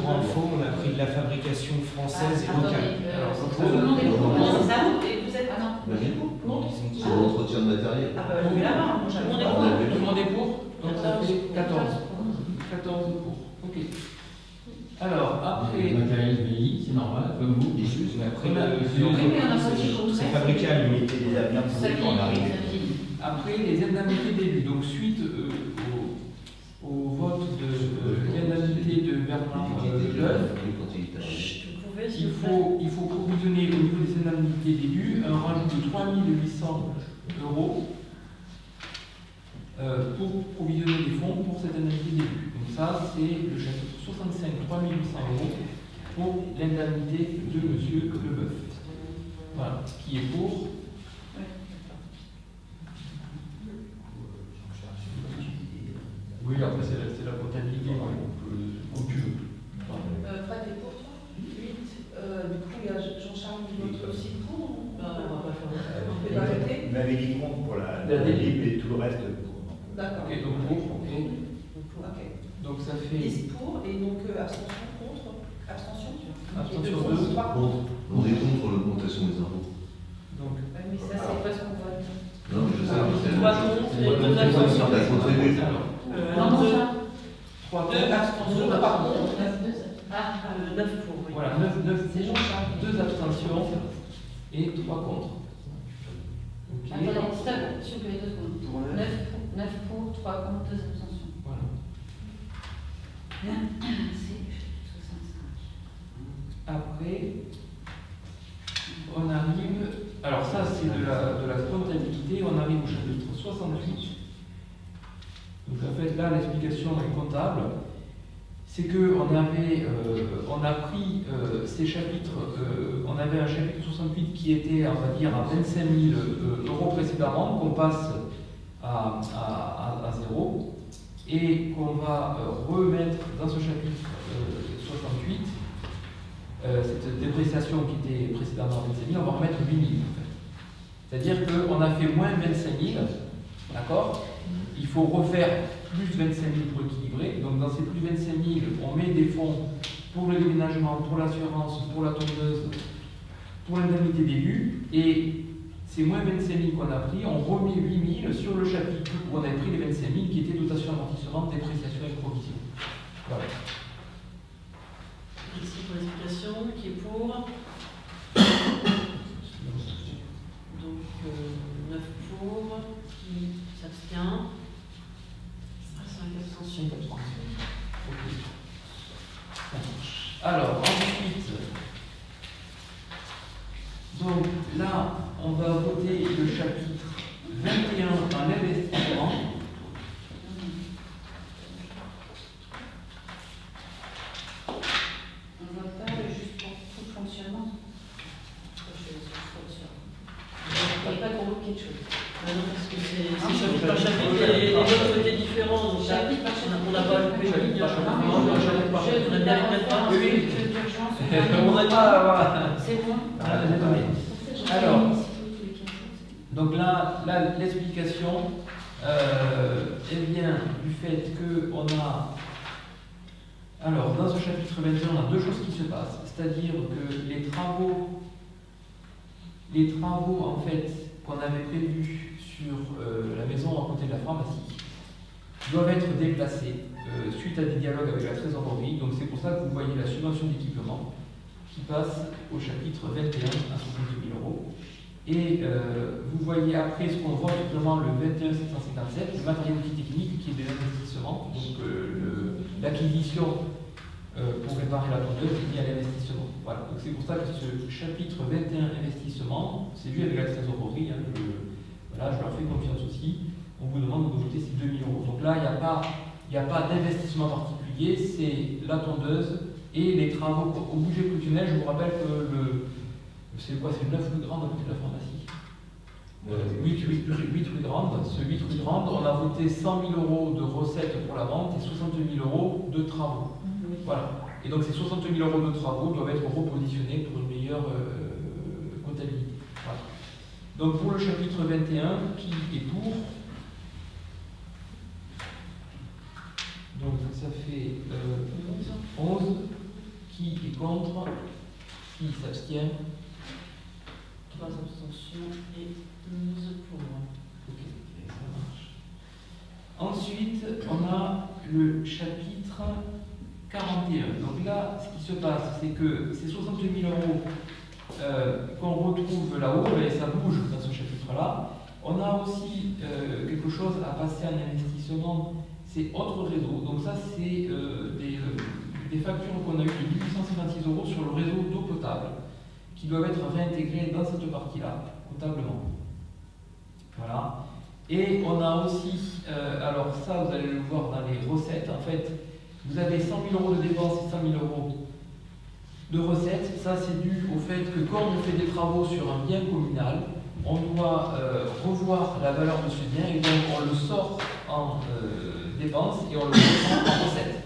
[SPEAKER 7] En faux, on a pris de la fabrication française et locale.
[SPEAKER 5] Tout le monde est pour.
[SPEAKER 6] C'est ça, et vous êtes. Ah non,
[SPEAKER 4] C'est l'entretien de matériel.
[SPEAKER 6] Ah bah, levez la main, moi
[SPEAKER 8] Tout
[SPEAKER 6] j'avais.
[SPEAKER 8] le monde est pour? Donc ça fait 14. 14 pour. Ok. Alors, après.
[SPEAKER 1] Le matériel vieilli, c'est normal, comme vous.
[SPEAKER 7] C'est fabriqué à
[SPEAKER 10] L'unité des avenirs publics quand on arrive.
[SPEAKER 8] Après, les indemnités d'élus. Donc, suite au vote de l'indemnité de Bernard Leuf, il faut provisionner au niveau des indemnités d'élus un rajout de 3 800 € pour provisionner des fonds pour cette indemnité d'élus. Donc ça, c'est le chapitre 65, 3 800 € pour l'indemnité de M. Leboeuf. Voilà, qui est pour.
[SPEAKER 1] Oui, après c'est la comptabilité, comme tu veux.
[SPEAKER 6] Fred est pour toi 8. Du coup, il y a Jean-Charles Milot aussi pour. On peut pas arrêter.
[SPEAKER 10] Vous m'avez dit contre pour la libre et tout le reste pour.
[SPEAKER 6] D'accord.
[SPEAKER 8] Ok, donc pour.
[SPEAKER 6] Ok.
[SPEAKER 8] Donc ça fait.
[SPEAKER 6] 10 pour et donc abstention contre. Abstention.
[SPEAKER 8] Abstention 2.
[SPEAKER 4] On est contre l'augmentation des impôts.
[SPEAKER 8] Donc.
[SPEAKER 5] Mais ça, c'est pas ce qu'on vote.
[SPEAKER 4] Non, mais je sais, c'est
[SPEAKER 2] Trois contre et 2 abstentions.
[SPEAKER 4] la contribué.
[SPEAKER 5] Non, non, ça.
[SPEAKER 8] 3
[SPEAKER 6] 2 abstentions par contre.
[SPEAKER 2] 9 pour, oui.
[SPEAKER 8] Voilà, 9
[SPEAKER 5] C'est Jean-Charles.
[SPEAKER 8] 2 abstentions et 3 contre. Ok.
[SPEAKER 5] Attendez, stop, s'il vous plaît, 2 secondes.
[SPEAKER 3] Pour
[SPEAKER 5] 9 pour, 3 contre, 2 abstentions.
[SPEAKER 8] Voilà.
[SPEAKER 5] C'est 65.
[SPEAKER 8] Après, on arrive. Alors, ça, c'est de la comptabilité. On arrive au chapitre 68. Donc, en fait, là, l'explication est comptable. C'est qu'on avait, on a pris ces chapitres. On avait un chapitre 68 qui était, on va dire, à 25 000 € précédemment, qu'on passe à 0 et qu'on va remettre dans ce chapitre 68. Cette dépréciation qui était précédemment à 25 000, on va remettre 8 000 en fait. C'est-à-dire qu'on a fait moins 25 000, d'accord? Il faut refaire plus 25 000 pour équilibrer. Donc dans ces plus 25 000, on met des fonds pour le déménagement, pour l'assurance, pour la tondeuse, pour l'indemnité d'élu. Et ces moins 25 000 qu'on a pris, on remet 8 000 sur le chapitre où on a pris les 25 000 qui étaient dotation amortissement, dépréciation et provision. Voilà.
[SPEAKER 2] Merci pour l'explication. Qui est pour? Donc 9 pour, qui s'abstient? 5 abstentions.
[SPEAKER 8] Alors, ensuite, donc là, on va voter le chapitre 21 en investissement.
[SPEAKER 5] On vote pas juste pour tout le fonctionnement. Il n'y a pas de quelque chose.
[SPEAKER 2] Non, parce que c'est chapitre par chapitre, les votes étaient différents, donc
[SPEAKER 5] Chapitre par chapitre.
[SPEAKER 2] on n'a pas loupé la ligne.
[SPEAKER 5] C'est bon.
[SPEAKER 8] Alors, donc là l'explication, elle vient du fait qu'on a... Alors, dans ce chapitre 21, on a deux choses qui se passent, c'est-à-dire que les travaux en fait qu'on avait prévus sur la maison à côté de la pharmacie doivent être déplacés suite à des dialogues avec la trésorerie. Donc c'est pour ça que vous voyez la subvention d'équipement qui passe au chapitre 21 à 70 000 €. Et vous voyez après ce qu'on voit simplement le 21 757, le matériel outil technique qui est de l'investissement, donc l'acquisition pour réparer la tondeuse est liée à l'investissement. Voilà, donc c'est pour ça que ce chapitre 21 investissement, c'est vu avec la trésorerie, hein, voilà, je leur fais confiance aussi, on vous demande de voter ces 2 000 €. Donc là, il n'y a pas d'investissement particulier, c'est la tondeuse et les travaux au budget prévisionnel. Je vous rappelle que c'est quoi, c'est 9 rue Grande à côté de la pharmacie. 8 rue Grande. Ce 8 rue Grande, on a voté 100 000 € de recettes pour la vente et 60 000 € de travaux. Voilà. Et donc ces 60 000 € de travaux doivent être repositionnés pour une meilleure comptabilité. Voilà. Donc pour le chapitre 21, qui est pour? Donc ça fait 11. Qui est contre? Qui s'abstient?
[SPEAKER 2] 3 abstentions et 12 pour.
[SPEAKER 8] Ok, ça marche. Ensuite, on a le chapitre 41. Donc là, ce qui se passe, c'est que ces 60 000 € qu'on retrouve là-haut, et ça bouge dans ce chapitre-là. On a aussi quelque chose à passer en investissement, c'est autre réseau. Donc ça, c'est des factures qu'on a eues de 1856 € sur le réseau d'eau potable, qui doivent être réintégrées dans cette partie-là, comptablement. Voilà. Et on a aussi, alors ça, vous allez le voir dans les recettes, en fait, vous avez 100 000 € de dépenses et 100 000 € de recettes. Ça, c'est dû au fait que quand on fait des travaux sur un bien communal, on doit revoir la valeur de ce bien et donc on le sort en dépenses et on le reprend en recettes.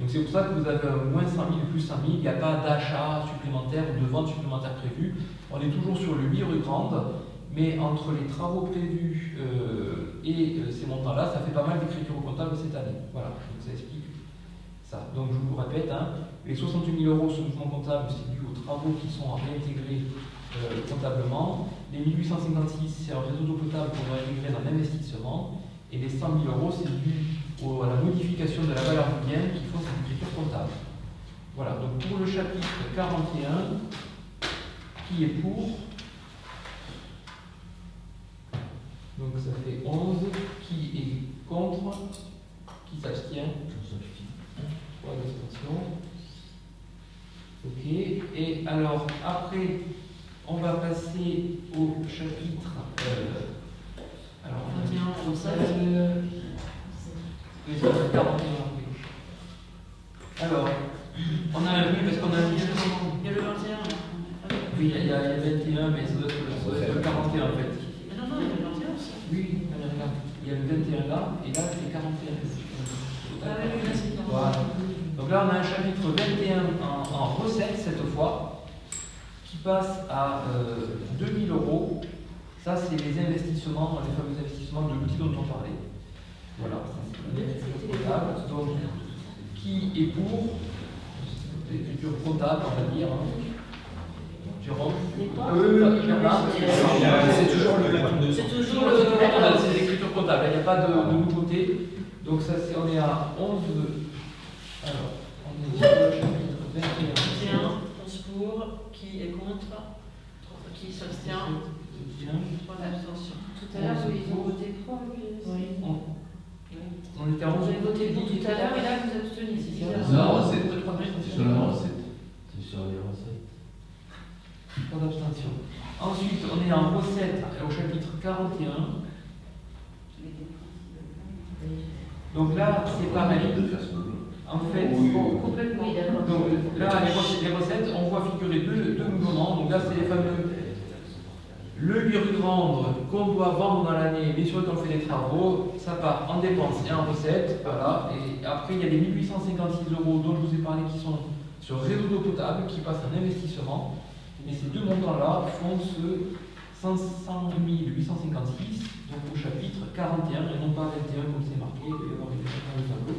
[SPEAKER 8] Donc c'est pour ça que vous avez moins 100 000 plus 100 000, il n'y a pas d'achat supplémentaire ou de vente supplémentaire prévue. On est toujours sur le 8 rue Grande, mais entre les travaux prévus et ces montants-là, ça fait pas mal d'écriture comptable cette année. Voilà, donc ça explique ça. Donc je vous répète, hein, les 68 000 € sur le mouvement comptable, c'est dû aux travaux qui sont réintégrés comptablement. Les 1856, c'est un réseau d'eau potable qu'on va intégrer dans l'investissement. Et les 100 000 €, c'est dû à la modification de la valeur du bien qui font cette écriture comptable. Voilà, donc pour le chapitre 41, qui est pour? Donc ça fait 11. Qui est contre? Qui s'abstient? 3 abstentions. Ok, et alors après, on va passer au chapitre. Alors, on a bien oui, ça fait 41 après. Alors, on a oui, parce qu'on a mis.
[SPEAKER 2] Il y a le 21.
[SPEAKER 8] Oui, il y a le 21, mais ça doit être le 41 en fait.
[SPEAKER 2] Mais non, il y a le 21 aussi.
[SPEAKER 8] Oui, il y a le 21 là, et là c'est 41.
[SPEAKER 2] Ah oui, là c'est 41.
[SPEAKER 8] Voilà. Donc là, on a un chapitre 21 en recettes cette fois, qui passe à 2 000 €. Ça, c'est les investissements, les fameux investissements de l'outil dont on parlait. Voilà, ça c'est l'écriture comptable. Donc, qui est pour l'écriture comptable, on va dire. Jérôme.
[SPEAKER 7] C'est toujours le.
[SPEAKER 2] C'est toujours le.
[SPEAKER 8] C'est l'écriture comptable, il n'y a pas de nouveauté. Donc, ça, on est à 11. Alors, on est sur le chapitre 21.
[SPEAKER 2] 11 pour, qui est contre, qui s'abstient, 3 abstentions.
[SPEAKER 5] Tout à l'heure, ils ont voté pour.
[SPEAKER 2] Oui.
[SPEAKER 8] On était à 11.
[SPEAKER 5] Vous avez voté pour tout à l'heure et là vous abstenez. C'est bizarre.
[SPEAKER 4] Non, c'est sur la recette.
[SPEAKER 1] C'est sur les recettes.
[SPEAKER 8] 3 abstentions. Ensuite, on est en recette au chapitre 41. Donc là, c'est pareil. En fait,
[SPEAKER 5] Complètement.
[SPEAKER 8] donc là, les recettes, on voit figurer deux mouvements. Donc là, c'est les fameux le lieu de vendre qu'on doit vendre dans l'année, bien sûr qu'on fait des travaux, ça part en dépenses et en recettes. Voilà. Et après, il y a les 1856 € dont je vous ai parlé qui sont sur réseau d'eau potable, qui passent en investissement. Mais ces deux montants-là font ce 500 856, donc au chapitre 41, et non pas 21 comme c'est marqué, il doit y avoir une erreur dans le tableau.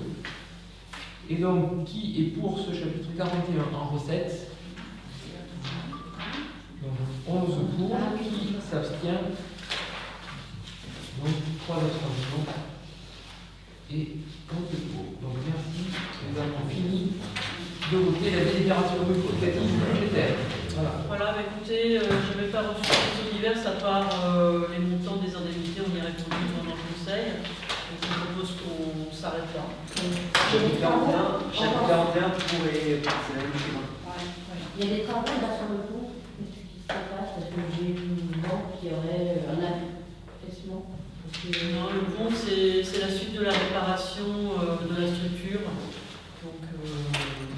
[SPEAKER 8] Et donc, qui est pour ce chapitre 41 en recettes? Donc 11 pour, qui s'abstient? Donc 3 abstentions. Et 11 pour. Donc merci, nous avons fini de voter la délibération modificative budgétaire.
[SPEAKER 2] Voilà, mais écoutez, je n'avais pas reçu des divers à part les montants des indemnités, on y a répondu pendant le conseil. Donc je propose qu'on s'arrête là.
[SPEAKER 3] Chapitre 41, pourrait passer la même chose.
[SPEAKER 9] Il y a des travaux là sur le coup, qu'est-ce qui se passe? Parce que j'ai une banque qui aurait un affaissement.
[SPEAKER 2] Non, le bon, c'est la suite de la réparation de la structure. Donc,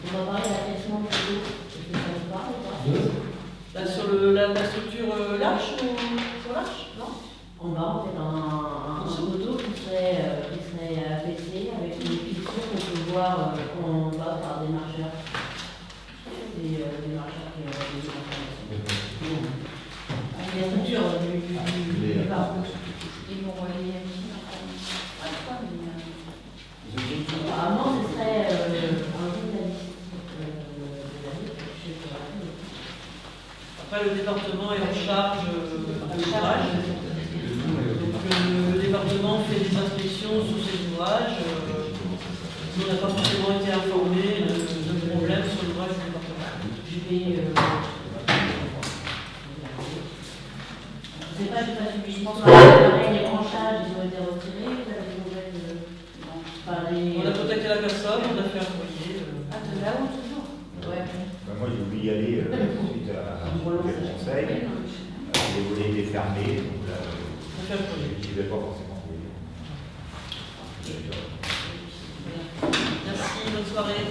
[SPEAKER 9] on va parler d'affaissement de l'eau. Est-ce que ça vous parle ou pas?
[SPEAKER 2] là, sur la structure lâche ou sur lâche? Non?
[SPEAKER 9] En bas, en fait, un poteau qui serait affaissé avec une fixation qu'on peut voir en bas par des marcheurs. Des marcheurs qui ont des informations. La structure du parc.
[SPEAKER 5] Ils vont relayer aussi
[SPEAKER 9] apparemment, ce serait un journaliste de l'année.
[SPEAKER 2] Après, le département est en charge de l'ouvrage. Donc, le département fait des inspections sur ces ouvrages. On n'a pas forcément été informé de problèmes sur l'ouvrage du département.
[SPEAKER 9] J'ai payé. Je ne sais pas, je n'ai pas suivi. Je pense que les branchages, ils ont été retirés. Vous avez des nouvelles
[SPEAKER 2] On a contacté la personne, on a fait un courrier.
[SPEAKER 5] Ah, de là-haut toujours?
[SPEAKER 9] Ouais.
[SPEAKER 10] Moi, j'ai voulu y aller suite à un conseil. Les volets étaient fermés, donc là, je n'y vais pas forcément.
[SPEAKER 2] Merci, bonne soirée.